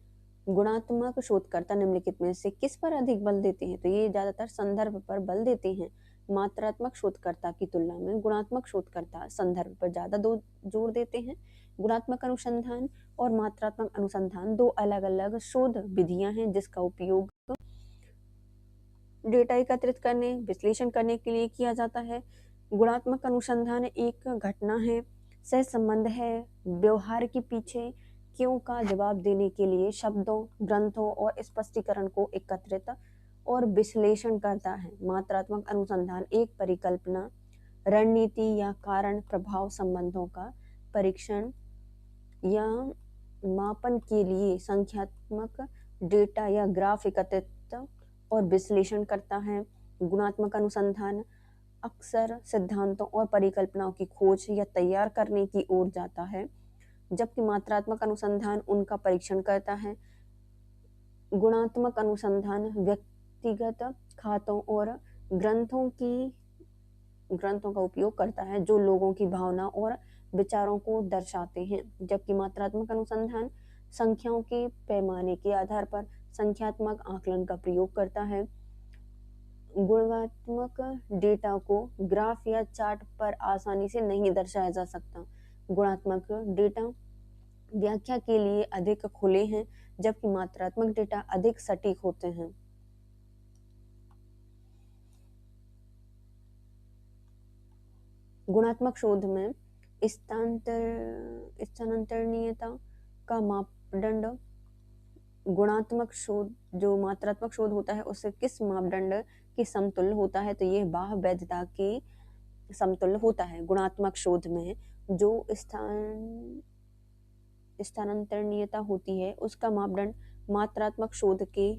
गुणात्मक शोधकर्ता निम्नलिखित में से किस पर अधिक बल देते हैं? तो ये ज्यादातर संदर्भ पर बल देते हैं। मात्रात्मक शोधकर्ता की तुलना में गुणात्मक शोधकर्ता संदर्भ पर ज्यादा जोर देते हैं। गुणात्मक अनुसंधान और मात्रात्मक अनुसंधान दो अलग अलग शोध विधियां हैं जिसका उपयोग डेटा एकत्रित करने, विश्लेषण करने के लिए किया जाता है। गुणात्मक अनुसंधान एक घटना है, सह संबंध है, व्यवहार के पीछे क्यों का जवाब देने के लिए शब्दों, ग्रंथों और स्पष्टीकरण को एकत्रित और विश्लेषण करता है। मात्रात्मक अनुसंधान एक परिकल्पना, रणनीति या कारण प्रभाव संबंधों का परीक्षण या मापन के लिए संख्यात्मक डेटा या ग्राफ एकत्रित और विश्लेषण करता है। गुणात्मक अनुसंधान अक्सर सिद्धांतों और परिकल्पनाओं की खोज या तैयार करने की ओर जाता है, जबकि मात्रात्मक अनुसंधान उनका परीक्षण करता है। गुणात्मक अनुसंधान व्यक्तिगत खातों और ग्रंथों का उपयोग करता है जो लोगों की भावना और विचारों को दर्शाते हैं, जबकि मात्रात्मक अनुसंधान संख्याओं के पैमाने के आधार पर संख्यात्मक आकलन का प्रयोग करता है। गुणात्मक डेटा को ग्राफ या चार्ट पर आसानी से नहीं दर्शाया जा सकता। गुणात्मक डेटा व्याख्या के लिए अधिक खुले हैं, जबकि मात्रात्मक डेटा अधिक सटीक होते हैं। गुणात्मक शोध में स्थानांतरणीयता का मापदंड गुणात्मक शोध जो मात्रात्मक शोध होता है उससे किस मापदंड के समतुल्य होता है? तो ये बाह्य वैधता के समतुल्य होता है। गुणात्मक शोध में जो स्थानांतरणीयता होती है उसका मापदंड मात्रात्मक शोध के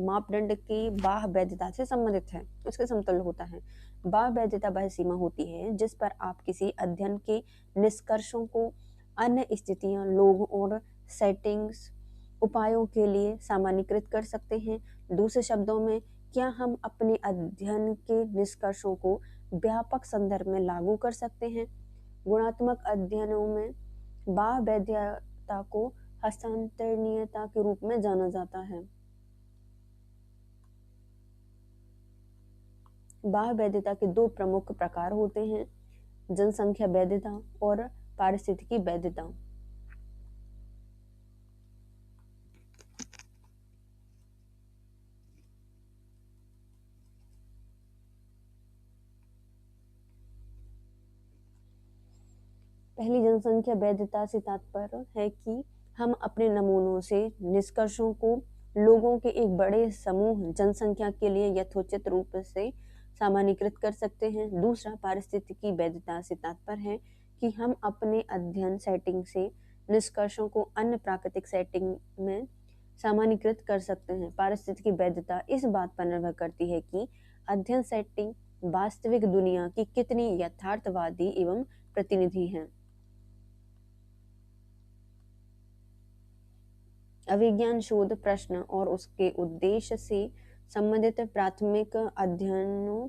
मापदंड की बाह्य वैधता से संबंधित है, उसके समतुल्य होता है। बाह्य वैधता वह सीमा होती है जिस पर आप किसी अध्ययन के निष्कर्षों को अन्य स्थितियां, लोग और सेटिंग्स उपायों के लिए सामान्यीकृत कर सकते हैं। दूसरे शब्दों में, क्या हम अपने अध्ययन के निष्कर्षों को व्यापक संदर्भ में लागू कर सकते हैं? गुणात्मक अध्ययनों में बाह्य वैधता को हस्तांतरणीयता के रूप में जाना जाता है। बाह्य वैधता के दो प्रमुख प्रकार होते हैं, जनसंख्या वैधता और पारिस्थितिकी वैधता। पहली जनसंख्या वैधता से तात्पर्य है कि हम अपने नमूनों से निष्कर्षों को लोगों के एक बड़े समूह जनसंख्या के लिए यथोचित रूप से सामान्यीकृत कर सकते हैं। दूसरा, पारिस्थितिकी वैधता से तात्पर्य है कि हम अपने अध्ययन सेटिंग से निष्कर्षों को अन्य प्राकृतिक सेटिंग में सामान्यीकृत कर सकते हैं। पारिस्थितिकी वैधता इस बात पर निर्भर करती है कि अध्ययन सेटिंग वास्तविक दुनिया की कितनी यथार्थवादी एवं प्रतिनिधि है। अभिज्ञान शोध प्रश्न और उसके उद्देश्य से संबंधित प्राथमिक अध्ययनों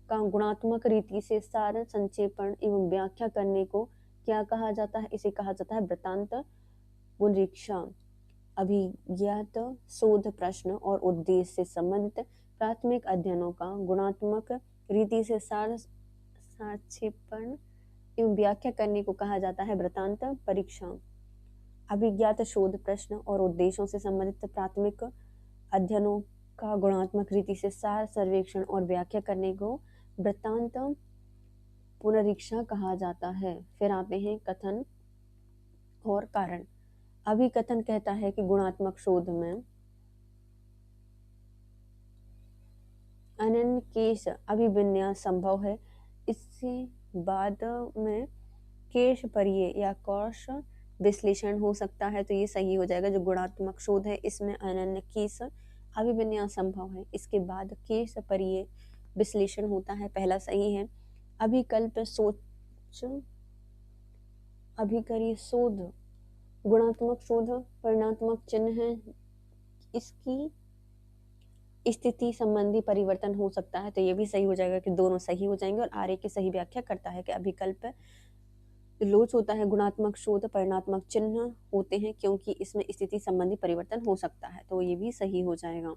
का गुणात्मक रीति से सार, संक्षेपण एवं व्याख्या करने को क्या कहा जाता है? इसे कहा जाता है वृत्तांत पुनरीक्षा। अभिज्ञात शोध प्रश्न और उद्देश्य से संबंधित प्राथमिक अध्ययनों का गुणात्मक रीति से सार, संक्षेपण एवं व्याख्या करने को कहा जाता है वृत्तांत परीक्षा। अभिज्ञात शोध प्रश्न और उद्देश्यों से संबंधित प्राथमिक अध्ययनों का गुणात्मक रीति से सार, सर्वेक्षण और व्याख्या करने को वृत्तांत पुनरीक्षा कहा जाता है। फिर आते हैं कथन और कारण। अभिकथन कहता है कि गुणात्मक शोध में अनन्य केस अभिविन्यास संभव है, इससे बाद में केश परिय या कौश विश्लेषण हो सकता है, तो ये सही हो जाएगा। जो गुणात्मक शोध है इसमें अनन्य केस अभिविन्यास संभव है, इसके बाद केश परिय विश्लेषण होता है, पहला सही है। अभिकल्प सोच अभिकरी शोध गुणात्मक शोध परिणात्मक चिन्ह है, इसकी स्थिति संबंधी परिवर्तन हो सकता है, तो ये भी सही हो जाएगा कि दोनों सही हो जाएंगे। और आर्य की सही व्याख्या करता है कि अभिकल्प लोच होता है, गुणात्मक शोध परिणात्मक चिन्ह होते हैं क्योंकि इसमें स्थिति संबंधी परिवर्तन हो सकता है, तो ये भी सही हो जाएगा।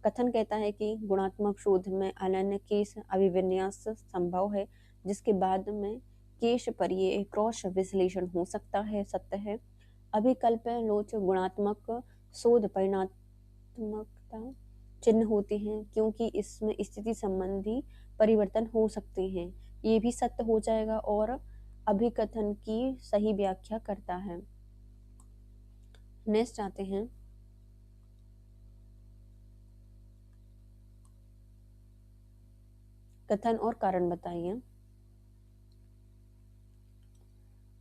कथन कहता है कि गुणात्मक शोध में अनन्य केश अभिविन्यास संभव है, जिसके बाद में केश परिय क्रॉस विश्लेषण हो सकता है, सत्य है। अभिकल्प लोच गुणात्मक शोध परिणात्मकता चिन्ह होते हैं क्योंकि इसमें स्थिति संबंधी परिवर्तन हो सकते हैं, ये भी सत्य हो जाएगा और अभिकथन की सही व्याख्या करता है। नेक्स्ट आते हैं कथन और कारण बताइए।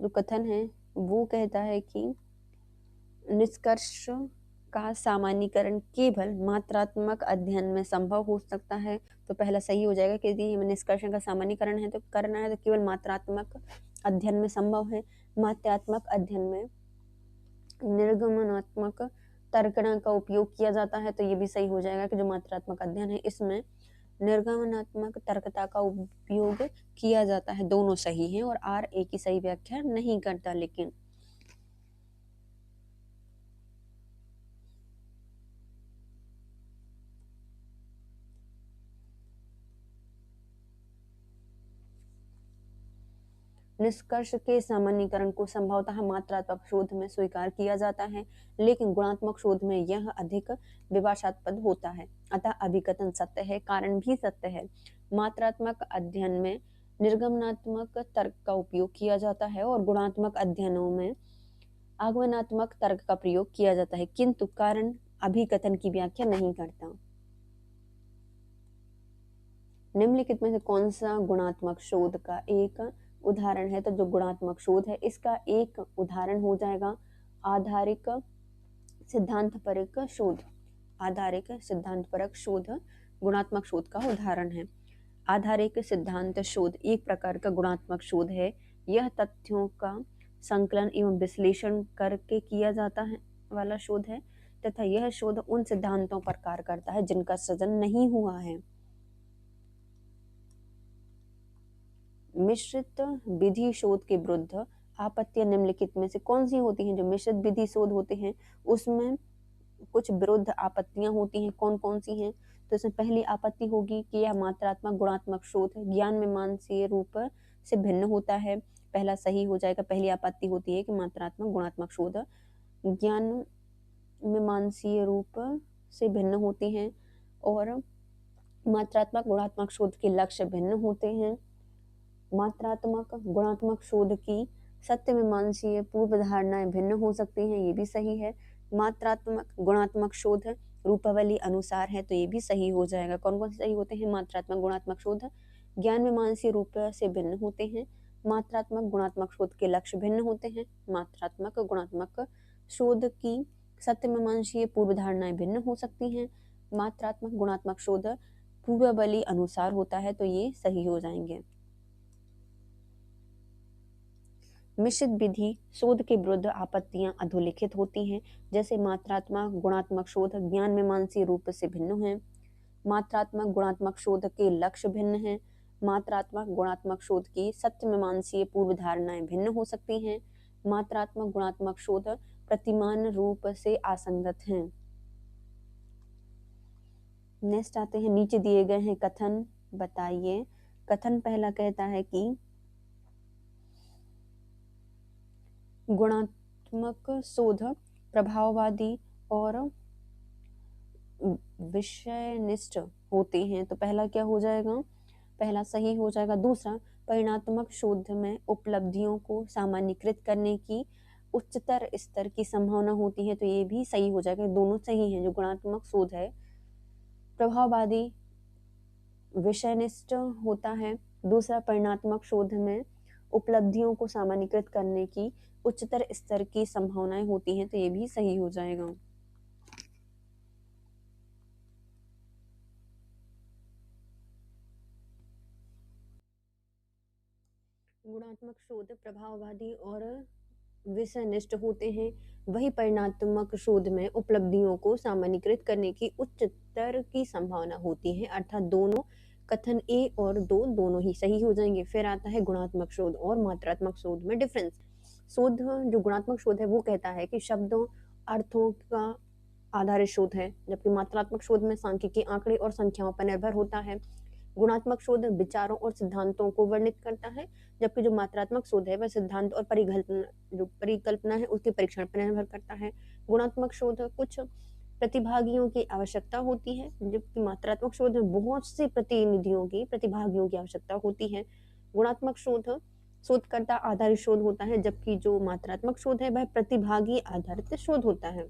जो कथन है वो कहता है कि निष्कर्ष का सामान्यीकरण केवल मात्रात्मक अध्ययन में संभव हो सकता है, तो पहला सही हो जाएगा कि यदि निष्कर्ष का सामान्यीकरण है तो करना है तो केवल मात्रात्मक अध्ययन में संभव है। मात्रात्मक अध्ययन में निर्गमनात्मक तर्कना का उपयोग किया जाता है, तो ये भी सही हो जाएगा कि जो मात्रात्मक अध्ययन है इसमें निर्गमनात्मक तर्कता का उपयोग किया जाता है, दोनों सही हैं। और आर ए की सही व्याख्या नहीं करता। लेकिन निष्कर्ष के सामान्यीकरण को संभवतः मात्रात्मक शोध में स्वीकार किया जाता है, लेकिन गुणात्मक शोध में यह अधिक विवादास्पद होता है। अतः अभिकथन सत्य है, कारण भी सत्य है। मात्रात्मक अध्ययन में निर्गमनात्मक तर्क का उपयोग किया जाता है और गुणात्मक अध्ययनों में आगमनात्मक तर्क का प्रयोग किया जाता है, किंतु कारण अभिकथन की व्याख्या नहीं करता। निम्नलिखित में से कौन सा गुणात्मक शोध का एक उदाहरण है, तो जो गुणात्मक शोध है इसका एक उदाहरण हो जाएगा आधारिक सिद्धांतपरक शोध। आधारिक सिद्धांतपरक शोध गुणात्मक शोध का उदाहरण है। आधारिक सिद्धांत शोध एक प्रकार का गुणात्मक शोध है, यह तथ्यों का संकलन एवं विश्लेषण करके किया जाता है वाला शोध है, तथा यह शोध उन सिद्धांतों पर कार्य करता है जिनका सृजन नहीं हुआ है। मिश्रित विधि शोध के विरुद्ध आपत्तियां निम्नलिखित में से कौन सी होती हैं। जो मिश्रित विधि शोध होते हैं उसमें कुछ विरुद्ध आपत्तियां होती हैं, कौन कौन सी हैं। तो इसमें पहली आपत्ति होगी कि यह मात्रात्मक गुणात्मक शोध ज्ञान मीमांसीय रूप से भिन्न होता है, पहला सही हो जाएगा। पहली आपत्ति होती है कि मात्रात्मक गुणात्मक शोध ज्ञान मीमांसीय रूप से भिन्न होती हैं और मात्रात्मक गुणात्मक शोध के लक्ष्य भिन्न होते हैं। मात्रात्मक गुणात्मक शोध की सत्य मीमांसीय पूर्व धारणाएं भिन्न हो सकती हैं, ये भी सही है। मात्रात्मक गुणात्मक शोध रूपावली अनुसार है, तो ये भी सही हो जाएगा। कौन कौन से सही होते हैं। मात्रात्मक गुणात्मक शोध ज्ञान मीमांसीय रूप से भिन्न होते हैं, मात्रात्मक गुणात्मक शोध के लक्ष्य भिन्न होते हैं, मात्रात्मक गुणात्मक शोध की सत्य मीमांसीय पूर्व धारणाएं भिन्न हो सकती हैं, मात्रात्मक गुणात्मक शोध पूर्वावली अनुसार होता है, तो ये सही हो जाएंगे। मिश्रित विधि शोध के विरुद्ध आपत्तियां अधोलिखित होती हैं, जैसे मात्रात्मक गुणात्मक शोध ज्ञान मीमांसीय रूप से भिन्न है, मात्रात्मक गुणात्मक शोध के लक्ष्य भिन्न है, मात्रात्मक गुणात्मक शोध की सत्य मीमांसीय पूर्व धारणाएं भिन्न हो सकती हैं, मात्रात्मक गुणात्मक शोध प्रतिमान रूप से असंगत हैं। नेक्स्ट आते हैं, नीचे दिए गए हैं कथन बताइए। कथन पहला कहता है कि गुणात्मक शोध प्रभाववादी और विषयनिष्ठ होते हैं, तो पहला क्या हो जाएगा, पहला सही हो जाएगा। दूसरा, परिणात्मक शोध में उपलब्धियों को सामान्यीकृत करने की उच्चतर स्तर की संभावना होती है, तो ये भी सही हो जाएगा। दोनों सही हैं। जो गुणात्मक शोध है प्रभाववादी विषयनिष्ठ होता है दूसरा, परिणात्मक शोध में उपलब्धियों को सामान्यीकृत करने की उच्चतर स्तर की संभावनाएं होती हैं, तो ये भी सही हो जाएगा। गुणात्मक शोध प्रभाववादी और विषयनिष्ठ होते हैं, वही परिणात्मक शोध में उपलब्धियों को सामान्यीकृत करने की उच्चतर की संभावना होती है, अर्थात दोनों कथन ए और दो दोनों ही सही हो जाएंगे। फिर आता है गुणात्मक शोध और मात्रात्मक शोध में डिफरेंस। शोध, जो गुणात्मक शोध है वो कहता है कि शब्दों अर्थों का आधारित शोध है, जबकि मात्रात्मक शोध में सांख्यिकी आंकड़े और संख्याओं पर निर्भर होता है। गुणात्मक शोध विचारों और सिद्धांतों को वर्णित करता है, जबकि जो मात्रात्मक शोध है वह सिद्धांत और परिकल्पना है उसके परीक्षण पर निर्भर करता है। गुणात्मक शोध कुछ प्रतिभागियों की आवश्यकता होती है, जबकि मात्रात्मक शोध में बहुत से प्रतिभागियों की आवश्यकता होती है। गुणात्मक शोध शोधकर्ता आधारित शोध होता है, जबकि जो मात्रात्मक शोध है वह प्रतिभागी आधारित शोध होता है।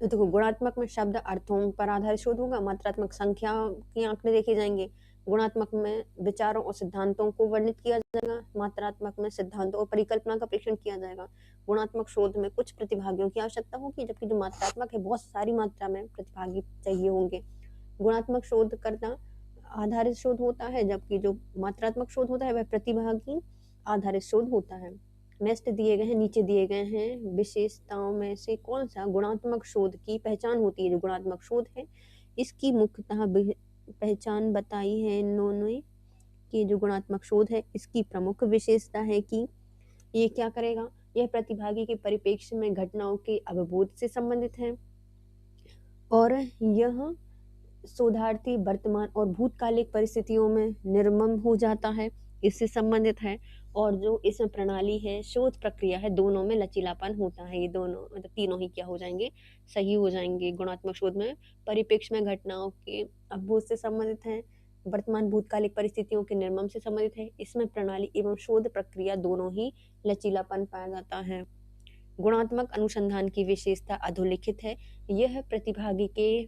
तो देखो, गुणात्मक में शब्द अर्थों पर आधारित शोध होगा, मात्रात्मक संख्या के आंकड़े देखे जाएंगे, गुणात्मक में विचारों और सिद्धांतों को वर्णित किया जाएगा, मात्रात्मक में सिद्धांतों और परिकल्पना का परीक्षण किया जाएगा। गुणात्मक शोध में कुछ प्रतिभागियों की आवश्यकता होगी, जबकि जो मात्रात्मक है बहुत सारी मात्रा में प्रतिभागी चाहिए होंगे। गुणात्मक शोधकर्ता आधारित शोध होता है, जबकि जो मात्रात्मक शोध होता है वह प्रतिभागी आधारित शोध होता है। नेक्स्ट नीचे दिए गए हैं विशेषताओं में से कौन सा गुणात्मक शोध की पहचान होती है। जो गुणात्मक शोध है इसकी मुख्यतः पहचान बताई है इन्होंने कि जो गुणात्मक शोध है इसकी प्रमुख विशेषता है कि ये क्या करेगा, यह प्रतिभागी के परिप्रेक्ष्य में घटनाओं के अवबोध से संबंधित है और यह शोधार्थी वर्तमान और भूतकालिक परिस्थितियों में निर्मम हो जाता है, इससे संबंधित है। और जो इसमें प्रणाली है, शोध प्रक्रिया है, दोनों में लचीलापन होता है। ये दोनों मतलब तीनों ही क्या हो जाएंगे, सही हो जाएंगे। गुणात्मक शोध में परिप्रेक्ष्य में घटनाओं के अवबोध से संबंधित है, वर्तमान भूतकालिक परिस्थितियों के निर्मम से संबंधित है। इसमें प्रणाली एवं शोध प्रक्रिया दोनों ही लचीलापन पाया जाता है। गुणात्मक अनुसंधान की विशेषता अधोलिखित है। यह प्रतिभागी के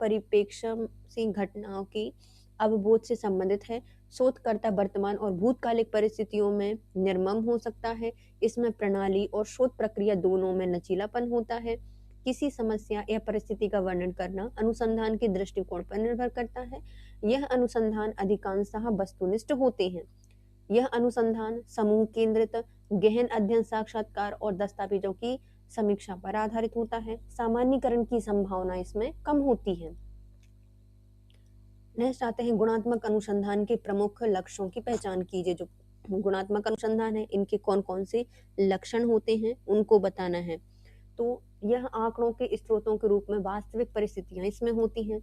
परिप्रेक्ष्य से घटनाओं की अवबोध से संबंधित है। शोधकर्ता वर्तमान और भूतकालिक परिस्थितियों में निर्मम हो सकता है। इसमें प्रणाली और शोध प्रक्रिया दोनों में लचीलापन होता है। किसी समस्या या परिस्थिति का वर्णन करना अनुसंधान के दृष्टिकोण पर निर्भर करता है। यह अनुसंधान अधिकांशतः वस्तुनिष्ठ होते हैं। यह अनुसंधान समूह केंद्रित, गहन अध्ययन, साक्षात्कार और दस्तावेजों की समीक्षा पर आधारित होता है। सामान्यीकरण की संभावना इसमें कम होती है। नेक्स्ट आते हैं गुणात्मक अनुसंधान के प्रमुख लक्ष्यों की पहचान कीजिए। जो गुणात्मक अनुसंधान है इनके कौन कौन से लक्षण होते हैं उनको बताना है। तो यह आंकड़ों के स्रोतों के रूप में वास्तविक परिस्थितियां इसमें होती हैं।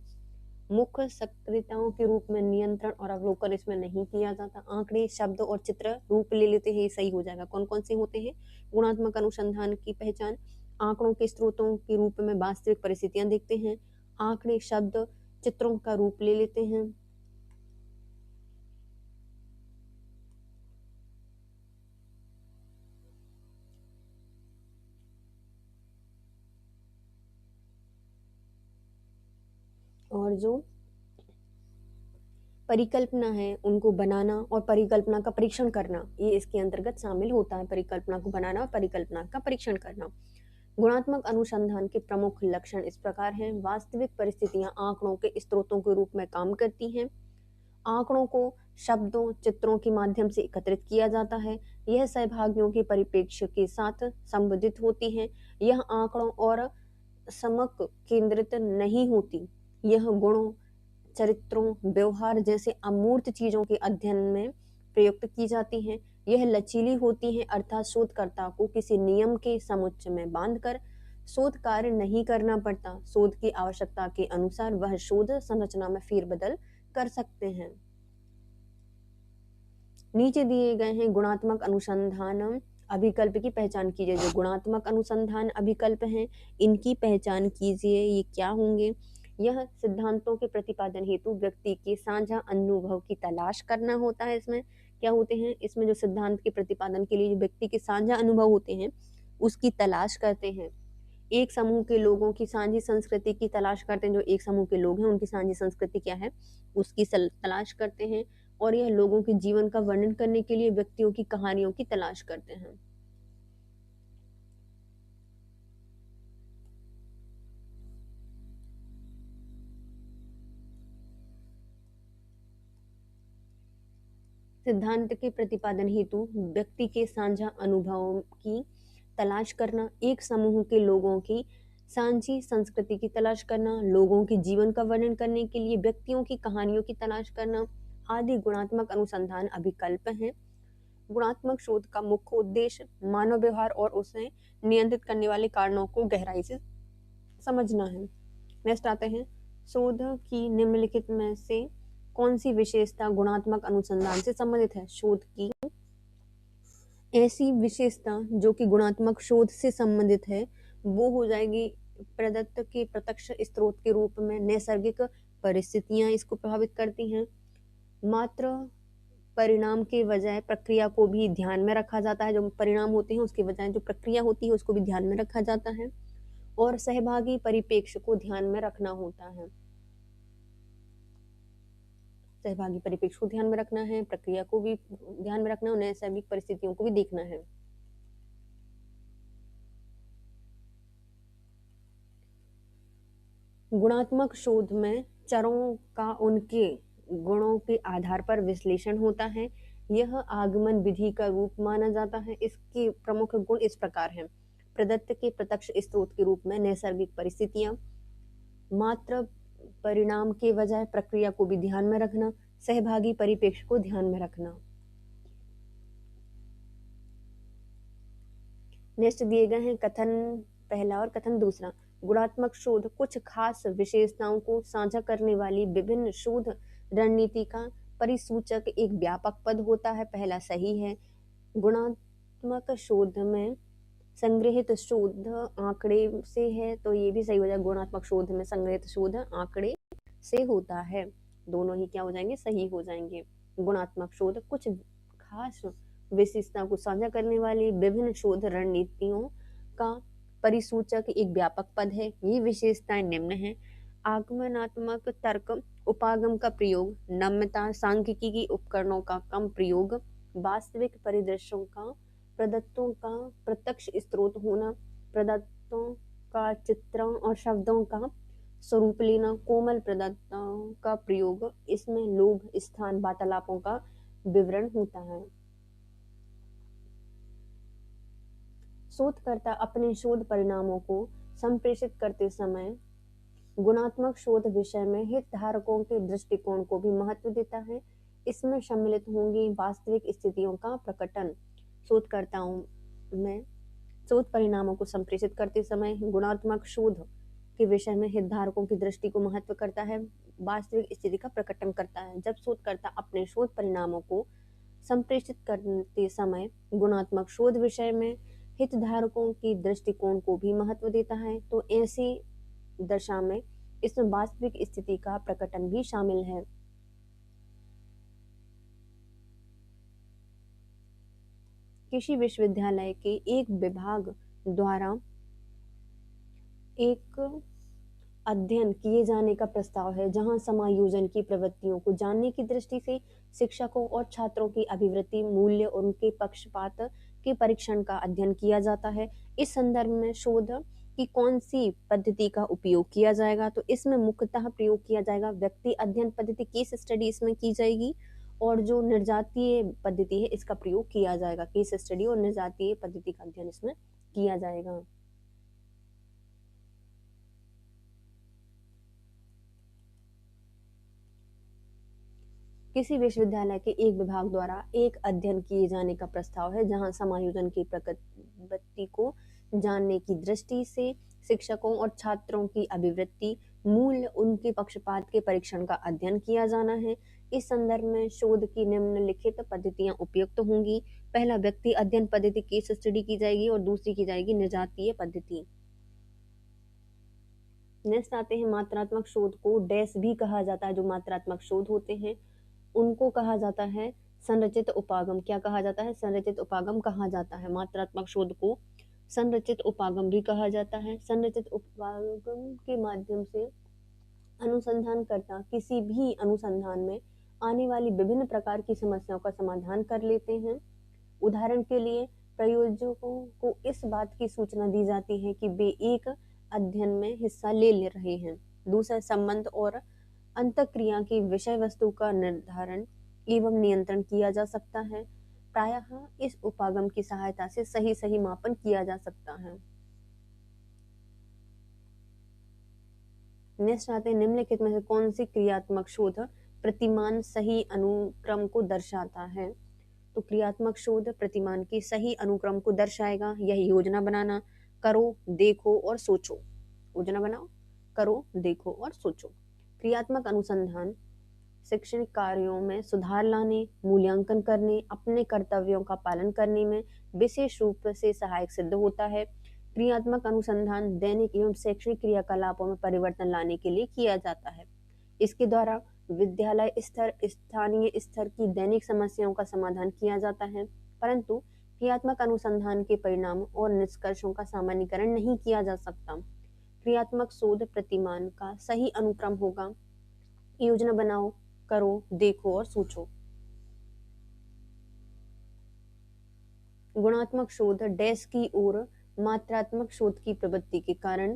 मुख्य सक्रियताओं के रूप में नियंत्रण और अवलोकन इसमें नहीं किया जाता। आंकड़े, शब्द और चित्र रूप ले लेते हैं, ये सही हो जाएगा। कौन कौन से होते हैं गुणात्मक अनुसंधान की पहचान, आंकड़ों के स्रोतों के रूप में वास्तविक परिस्थितियां देखते हैं, आंकड़े, शब्द, चित्रों का रूप ले लेते हैं, और जो परिकल्पना है उनको बनाना और परिकल्पना का परीक्षण करना, ये इसके अंतर्गत शामिल होता है। परिकल्पना को बनाना और परिकल्पना का परीक्षण करना। गुणात्मक अनुसंधान के प्रमुख लक्षण इस प्रकार हैं। वास्तविक परिस्थितियां आंकड़ों के स्रोतों के रूप में काम करती हैं। आंकड़ों को शब्दों, चित्रों के माध्यम से एकत्रित किया जाता है। यह सहभागियों के परिप्रेक्ष्य के साथ संबंधित होती हैं। यह आंकड़ों और समक केंद्रित नहीं होती। यह गुणों, चरित्रों, व्यवहार जैसे अमूर्त चीजों के अध्ययन में प्रयुक्त की जाती हैं। यह लचीली होती हैं, अर्थात शोधकर्ता को किसी नियम के समुच्चय में बांधकर शोध कार्य नहीं करना पड़ता। शोध की आवश्यकता के अनुसार वह शोध संरचना में फेरबदल कर सकते हैं। नीचे दिए गए हैं गुणात्मक अनुसंधान अभिकल्प की पहचान कीजिए। जो गुणात्मक अनुसंधान अभिकल्प हैं इनकी पहचान कीजिए। ये क्या होंगे? यह सिद्धांतों के प्रतिपादन हेतु व्यक्ति के साझा अनुभव की तलाश करना होता है। इसमें क्या होते हैं? इसमें जो सिद्धांत के प्रतिपादन के लिए जो व्यक्ति के साझा अनुभव होते हैं उसकी तलाश करते हैं। एक समूह के लोगों की साझी संस्कृति की तलाश करते हैं। जो एक समूह के लोग हैं उनकी साझी संस्कृति क्या है उसकी तलाश करते हैं। और यह लोगों के जीवन का वर्णन करने के लिए व्यक्तियों की कहानियों की तलाश करते हैं। सिद्धांत के प्रतिपादन हेतु व्यक्ति के साझा अनुभवों की तलाश करना, एक समूह के लोगों की सांझी संस्कृति की तलाश करना, लोगों के जीवन का वर्णन करने के लिए व्यक्तियों की कहानियों की तलाश करना आदि गुणात्मक अनुसंधान अभिकल्प हैं। गुणात्मक शोध का मुख्य उद्देश्य मानव व्यवहार और उसे नियंत्रित करने वाले कारणों को गहराई से समझना है। नेक्स्ट आते हैं, शोध की निम्नलिखित में से कौन सी विशेषता गुणात्मक अनुसंधान से संबंधित है? शोध की ऐसी विशेषता जो कि गुणात्मक शोध से संबंधित है वो हो जाएगी प्रदत्त के प्रत्यक्ष स्रोत के रूप में नैसर्गिक परिस्थितियां इसको प्रभावित करती हैं। मात्र परिणाम के बजाय प्रक्रिया को भी ध्यान में रखा जाता है। जो परिणाम होते हैं उसके बजाय जो प्रक्रिया होती है उसको भी ध्यान में रखा जाता है और सहभागी परिप्रेक्ष्य को ध्यान में रखना होता है। सहभागी परिप्रेक्ष्य को ध्यान में रखना है, प्रक्रिया को भी ध्यान में रखना है और नैसर्गिक परिस्थितियों को भी देखना है। गुणात्मक शोध में चरों का उनके गुणों के आधार पर विश्लेषण होता है। यह आगमन विधि का रूप माना जाता है। इसके प्रमुख गुण इस प्रकार हैं: प्रदत्त के प्रत्यक्ष स्रोत के रूप में नैसर्गिक परिस्थितियां, मात्र परिणाम के बजाय प्रक्रिया को भी ध्यान में रखना, सहभागी परिप्रेक्ष्य को ध्यान में रखना। नेक्स्ट दिए गए हैं कथन पहला और कथन दूसरा। गुणात्मक शोध कुछ खास विशेषताओं को साझा करने वाली विभिन्न शोध रणनीति का परिसूचक एक व्यापक पद होता है। पहला सही है। गुणात्मक शोध में संग्रहित शोध आंकड़े से है तो ये भी सही हो जाएगा। गुणात्मक शोध में संग्रहित शोध आंकड़े से होता है। दोनों ही क्या हो जाएंगे? सही हो जाएंगे। गुणात्मक शोध कुछ खास विशेषता को साझा करने वाली विभिन्न शोध रणनीतियों का परिसूचक एक व्यापक पद है। ये विशेषताएं निम्न हैं: आगमनात्मक तर्क उपागम का प्रयोग, नम्यता, सांख्यिकी की उपकरणों का कम प्रयोग, वास्तविक परिदृश्यों का प्रदत्तों का प्रत्यक्ष स्रोत होना, प्रदत्तों का चित्रों और शब्दों का स्वरूप लेना, कोमल प्रदत्तों का प्रयोग, इसमें लोग, स्थान, वार्तालापों का विवरण होता है। शोधकर्ता अपने शोध परिणामों को संप्रेषित करते समय गुणात्मक शोध विषय में हितधारकों के दृष्टिकोण को भी महत्व देता है। इसमें सम्मिलित होंगी वास्तविक स्थितियों का प्रकटन। शोधकर्ताओं में शोध परिणामों को संप्रेषित करते समय गुणात्मक शोध के विषय में हितधारकों की दृष्टि को महत्व करता है, वास्तविक स्थिति का प्रकटन करता है। जब शोधकर्ता अपने शोध परिणामों को संप्रेषित करते समय गुणात्मक शोध विषय में हितधारकों की दृष्टिकोण को भी महत्व देता है तो ऐसी दशा में इसमें वास्तविक स्थिति का प्रकटन भी शामिल है। किसी विश्वविद्यालय के एक विभाग द्वारा एक अध्ययन किए जाने का प्रस्ताव है जहां समायोजन की प्रवृत्तियों को जानने की दृष्टि से शिक्षकों और छात्रों की अभिवृत्ति, मूल्य और उनके पक्षपात के परीक्षण का अध्ययन किया जाता है। इस संदर्भ में शोध की कौन सी पद्धति का उपयोग किया जाएगा? तो इसमें मुख्यतः प्रयोग किया जाएगा व्यक्ति अध्ययन पद्धति, केस स्टडी इसमें की जाएगी और जो निर्जातीय पद्धति है इसका प्रयोग किया जाएगा। केस स्टडी और निर्जातीय पद्धति का अध्ययन इसमें किया जाएगा। किसी विश्वविद्यालय के एक विभाग द्वारा एक अध्ययन किए जाने का प्रस्ताव है जहां समायोजन की प्रकृति को जानने की दृष्टि से शिक्षकों और छात्रों की अभिवृत्ति, मूल्य, उनके पक्षपात के परीक्षण का अध्ययन किया जाना है। इस संदर्भ में शोध की निम्नलिखित पद्धतियां उपयुक्त होंगी। पहला व्यक्ति अध्ययन पद्धति केस स्टडी की जाएगी और दूसरी की जाएगी निर्जातीय पद्धति। नेक्स्ट आते हैं मात्रात्मक शोध को डैश भी कहा जाता है। जो मात्रात्मक शोध होते हैं उनको कहा जाता है संरचित उपागम। क्या कहा जाता है? संरचित उपागम कहा जाता है। मात्रात्मक शोध को संरचित उपागम भी कहा जाता है। संरचित उपागम के माध्यम से अनुसंधानकर्ता किसी भी अनुसंधान में आने वाली विभिन्न प्रकार की समस्याओं का समाधान कर लेते हैं। उदाहरण के लिए प्रायोजकों को इस बात की सूचना दी जाती है कि वे एक अध्ययन में हिस्सा ले रहे हैं। दूसरा, संबंध और अंतःक्रिया की विषय वस्तु का निर्धारण एवं नियंत्रण किया जा सकता है। प्रायः इस उपागम की सहायता से सही मापन किया जा सकता है। नेक्स्ट आते हैं, निम्नलिखित में से कौन सी क्रियात्मक शोध प्रतिमान सही अनुक्रम को दर्शाता है? तो क्रियात्मक शोध प्रतिमान की सही अनुक्रम को दर्शाएगा। यह योजना बनाना, करो, देखो और सोचो। योजना बनाओ, करो, देखो और सोचो। क्रियात्मक अनुसंधान शैक्षणिक कार्यों में सुधार लाने, मूल्यांकन करने, अपने कर्तव्यों का पालन करने में विशेष रूप से सहायक सिद्ध होता है। क्रियात्मक अनुसंधान दैनिक एवं शैक्षणिक क्रियाकलापों में परिवर्तन लाने के लिए किया जाता है। इसके द्वारा विद्यालय स्तर, स्थानीय स्तर की दैनिक समस्याओं का समाधान किया जाता है, परंतु क्रियात्मक अनुसंधान के परिणाम और निष्कर्षों का सामान्यीकरण नहीं किया जा सकता। क्रियात्मक शोध प्रतिमान का सही अनुक्रम होगा। योजना बनाओ, करो, देखो और सोचो। गुणात्मक शोध डैश की ओर मात्रात्मक शोध की प्रवृत्ति के कारण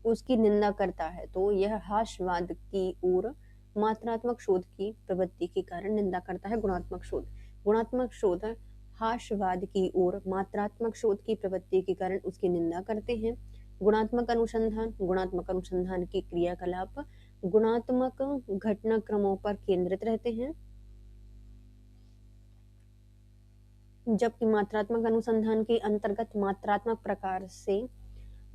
उसकी निंदा करता है, तो यह हास्यवाद की ओर मात्रात्मक शोध की प्रवृत्ति के कारण निंदा करता है। गुणात्मक शोध हास्यवाद की ओर मात्रात्मक शोध की प्रवृत्ति के कारण उसकी निंदा करते हैं। गुणात्मक अनुसंधान की क्रियाकलाप गुणात्मक घटनाक्रमों पर केंद्रित रहते हैं, जबकि मात्रात्मक अनुसंधान के अंतर्गत मात्रात्मक प्रकार से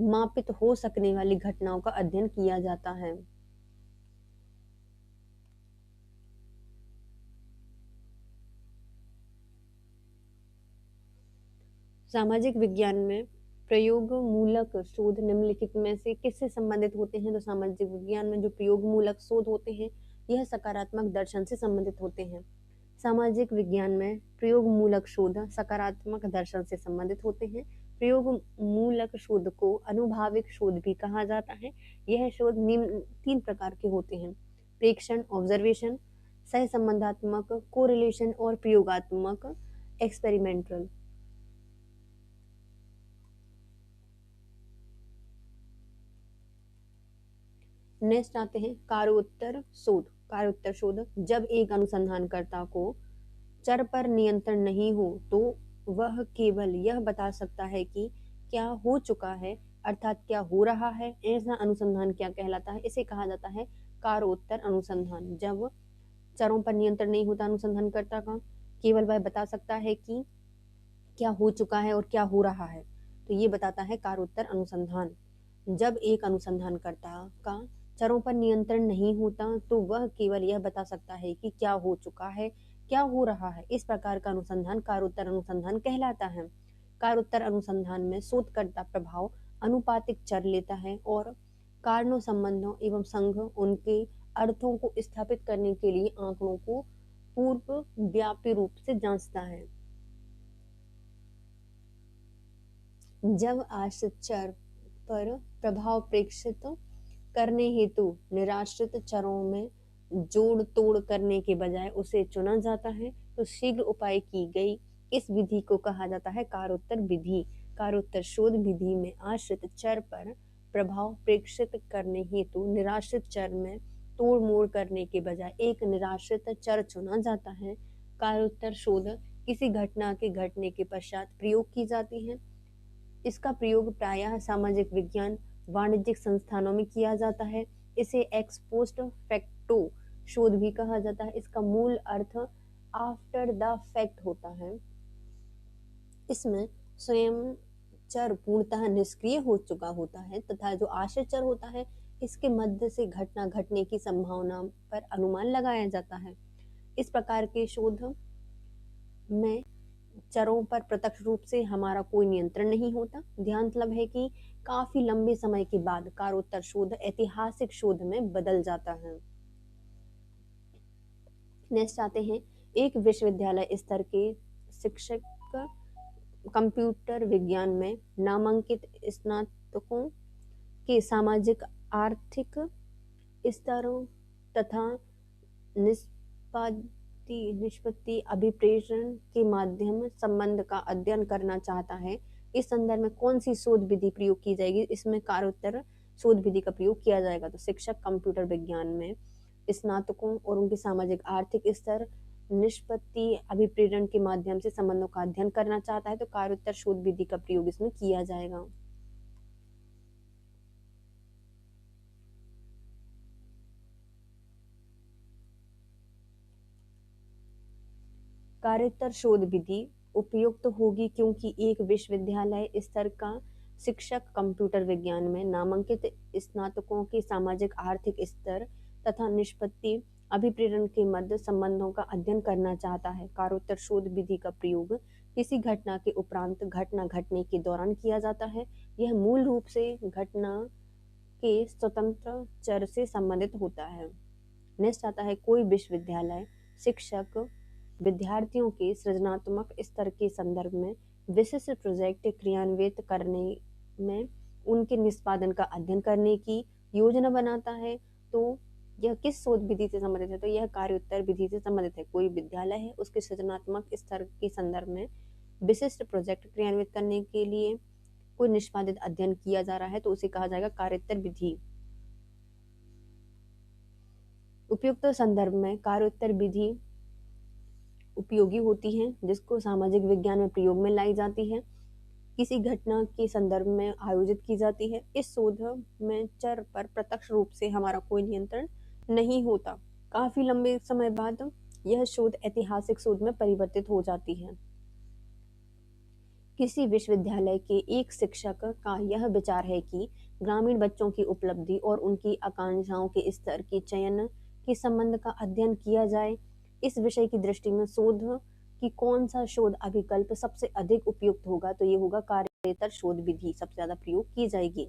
मापित हो सकने वाली घटनाओं का अध्ययन किया जाता है। सामाजिक विज्ञान में प्रयोग मूलक शोध निम्नलिखित में से किससे संबंधित होते हैं? तो सामाजिक विज्ञान में जो प्रयोग मूलक शोध होते हैं, यह सकारात्मक दर्शन से संबंधित होते हैं। सामाजिक विज्ञान में प्रयोग मूलक शोध सकारात्मक दर्शन से संबंधित होते हैं। प्रयोग मूलक शोध को अनुभाविक शोध भी कहा जाता है। यह शोध निम्न 3 प्रकार के होते हैं: प्रेक्षण ऑब्जर्वेशन, सहसंबंधात्मक कोरिलेशन और प्रयोगात्मक एक्सपेरिमेंटल। नेक्स्ट आते हैं कार्योत्तर शोध। जब एक अनुसंधानकर्ता को चर पर नियंत्रण नहीं हो तो वह केवल यह बता सकता है कि क्या हो चुका है, अर्थात क्या हो रहा है। ऐसा अनुसंधान क्या कहलाता है? इसे कहा जाता है कार्योत्तर अनुसंधान। जब चरों पर नियंत्रण नहीं होता अनुसंधानकर्ता का, केवल वह बता सकता है कि क्या हो चुका है और क्या हो रहा है, तो ये बताता है कार्योत्तर अनुसंधान। जब एक अनुसंधानकर्ता का चरों पर नियंत्रण नहीं होता तो वह केवल यह बता सकता है कि क्या हो चुका है, क्या हो रहा है। इस प्रकार का अनुसंधान कार्योत्तर अनुसंधान कहलाता है। कार्योत्तर अनुसंधान में शोधकर्ता प्रभाव अनुपातिक चर लेता है और कारणों, संबंधों एवं संघ उनके अर्थों को स्थापित करने के लिए आंकड़ों को पूर्व व्यापी रूप से जांचता है। जब आश्रित चर पर प्रभाव प्रेक्षित करने हेतु निराश्रित चरों में जोड़ तोड़ करने के बजाय उसे चुना जाता है तो शीघ्र उपाय की गई इस विधि को कहा जाता है कार्योत्तर विधि। कार्योत्तर शोध विधि में आश्रित चर पर प्रभाव प्रेक्षित करने हेतु निराश्रित चर में तोड़ मोड़ करने के बजाय एक निराश्रित चर चुना जाता है। कार्योत्तर शोध किसी घटना के घटने के पश्चात प्रयोग की जाती है। इसका प्रयोग प्रायः सामाजिक विज्ञान, वाणिज्यिक संस्थानों में किया जाता है। इसे एक्स पोस्ट फैक्टो शोध भी कहा जाता है। इसका मूल अर्थ आफ्टर द फैक्ट होता है। इसमें स्वयं चर पूर्णतः निष्क्रिय हो चुका होता है तथा जो आश्रित चर होता है इसके मध्य से घटना घटने की संभावना पर अनुमान लगाया जाता है। इस प्रकार के शोध में चरों पर प्रत्यक्ष रूप से हमारा कोई नियंत्रण नहीं होता। ध्यान है कि काफी लंबे समय के बाद कार्योत्तर शोध ऐतिहासिक शोध में बदल जाता है। नेक्स्ट आते हैं, एक विश्वविद्यालय स्तर के शिक्षक कंप्यूटर विज्ञान में नामांकित स्नातकों के सामाजिक आर्थिक स्तरों तथा निष्पत्ति अभिप्रेरण के माध्यम संबंध का अध्ययन करना चाहता है, इस संदर्भ में कौन सी शोध विधि प्रयोग की जाएगी? इसमें कार्योत्तर शोध विधि का प्रयोग किया जाएगा। तो शिक्षक कंप्यूटर विज्ञान में स्नातकों और उनके सामाजिक आर्थिक स्तर निष्पत्ति अभिप्रेरण के माध्यम से संबंधों का अध्ययन करना चाहता है, तो कार्योत्तर शोध विधि का प्रयोग इसमें किया जाएगा। कार्योत्तर शोध विधि उपयुक्त होगी क्योंकि एक विश्वविद्यालय स्तर का शिक्षक कंप्यूटर विज्ञान में नामांकित स्नातकों के सामाजिक आर्थिक स्तर तथा निष्पत्ति अभिप्रेरण के मध्य संबंधों का अध्ययन करना चाहता है। कार्योत्तर शोध विधि का प्रयोग किसी घटना के उपरांत घटना घटने के दौरान किया जाता है। यह मूल रूप से घटना के स्वतंत्र चर से संबंधित होता है। नेक्स्ट आता है, कोई विश्वविद्यालय शिक्षक विद्यार्थियों के सृजनात्मक स्तर के संदर्भ में विशिष्ट प्रोजेक्ट क्रियान्वित करने में उनके निष्पादन का अध्ययन करने की योजना बनाता है, तो यह किस शोध विधि से संबंधित है? तो यह कार्योत्तर विधि से संबंधित है। कोई विद्यालय है, उसके सृजनात्मक स्तर के संदर्भ में विशिष्ट प्रोजेक्ट क्रियान्वित करने के लिए कोई निष्पादित अध्ययन किया जा रहा है, तो उसे कहा जाएगा कार्योत्तर विधि। उपयुक्त संदर्भ में कार्योत्तर विधि उपयोगी होती है, जिसको सामाजिक विज्ञान में प्रयोग में लाई जाती है, किसी घटना के संदर्भ में आयोजित की जाती है। इस शोध में चर पर प्रत्यक्ष रूप से हमारा कोई नियंत्रण नहीं होता। काफी लंबे समय बाद यह शोध ऐतिहासिक शोध में परिवर्तित हो जाती है। किसी विश्वविद्यालय के एक शिक्षक का यह विचार है कि ग्रामीण बच्चों की उपलब्धि और उनकी आकांक्षाओं के स्तर के चयन के संबंध का अध्ययन किया जाए। इस विषय की दृष्टि में शोध कि कौन सा शोध अभिकल्प सबसे अधिक उपयुक्त होगा, तो ये होगा कार्योत्तर शोध विधि सबसे ज्यादा प्रयोग की जाएगी।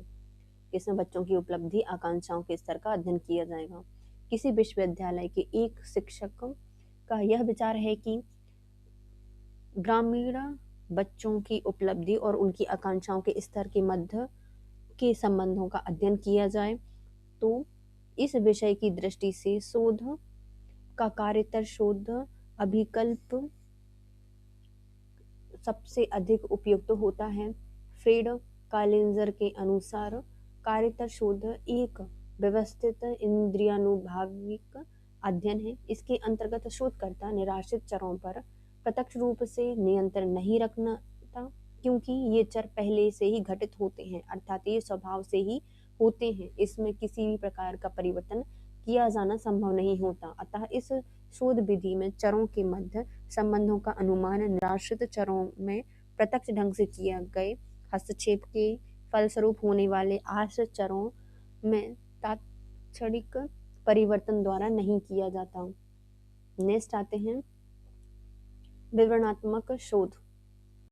इसमें बच्चों की उपलब्धि आकांक्षाओं के स्तर का अध्ययन किया जाएगा। किसी विश्वविद्यालय के एक शिक्षक का यह विचार है कि ग्रामीण बच्चों की उपलब्धि और उनकी आकांक्षाओं के स्तर के मध्य के संबंधों का अध्ययन किया जाए, तो इस विषय की दृष्टि से शोध का कार्योत्तर शोध अभिकल्प सबसे अधिक उपयुक्त होता है। फ्रेड कालिंजर के अनुसार कार्योत्तर शोध एक व्यवस्थित इंद्रियानुभाविक अध्ययन है। इसके अंतर्गत शोधकर्ता निराश्रित चरों पर प्रत्यक्ष रूप से नियंत्रण नहीं रखना था, क्योंकि ये चर पहले से ही घटित होते हैं, अर्थात ये स्वभाव से ही होते हैं। इसमें किसी भी प्रकार का परिवर्तन किया जाना संभव नहीं होता। अतः इस शोध विधि में चरों के मध्य संबंधों का अनुमान निराश्रित चरों में प्रत्यक्ष ढंग से किया गए हस्तक्षेप के फलस्वरूप होने वाले आश्रित चरों में तात्क्षणिक परिवर्तन द्वारा नहीं किया जाता। नेक्स्ट आते हैं विवरणात्मक शोध।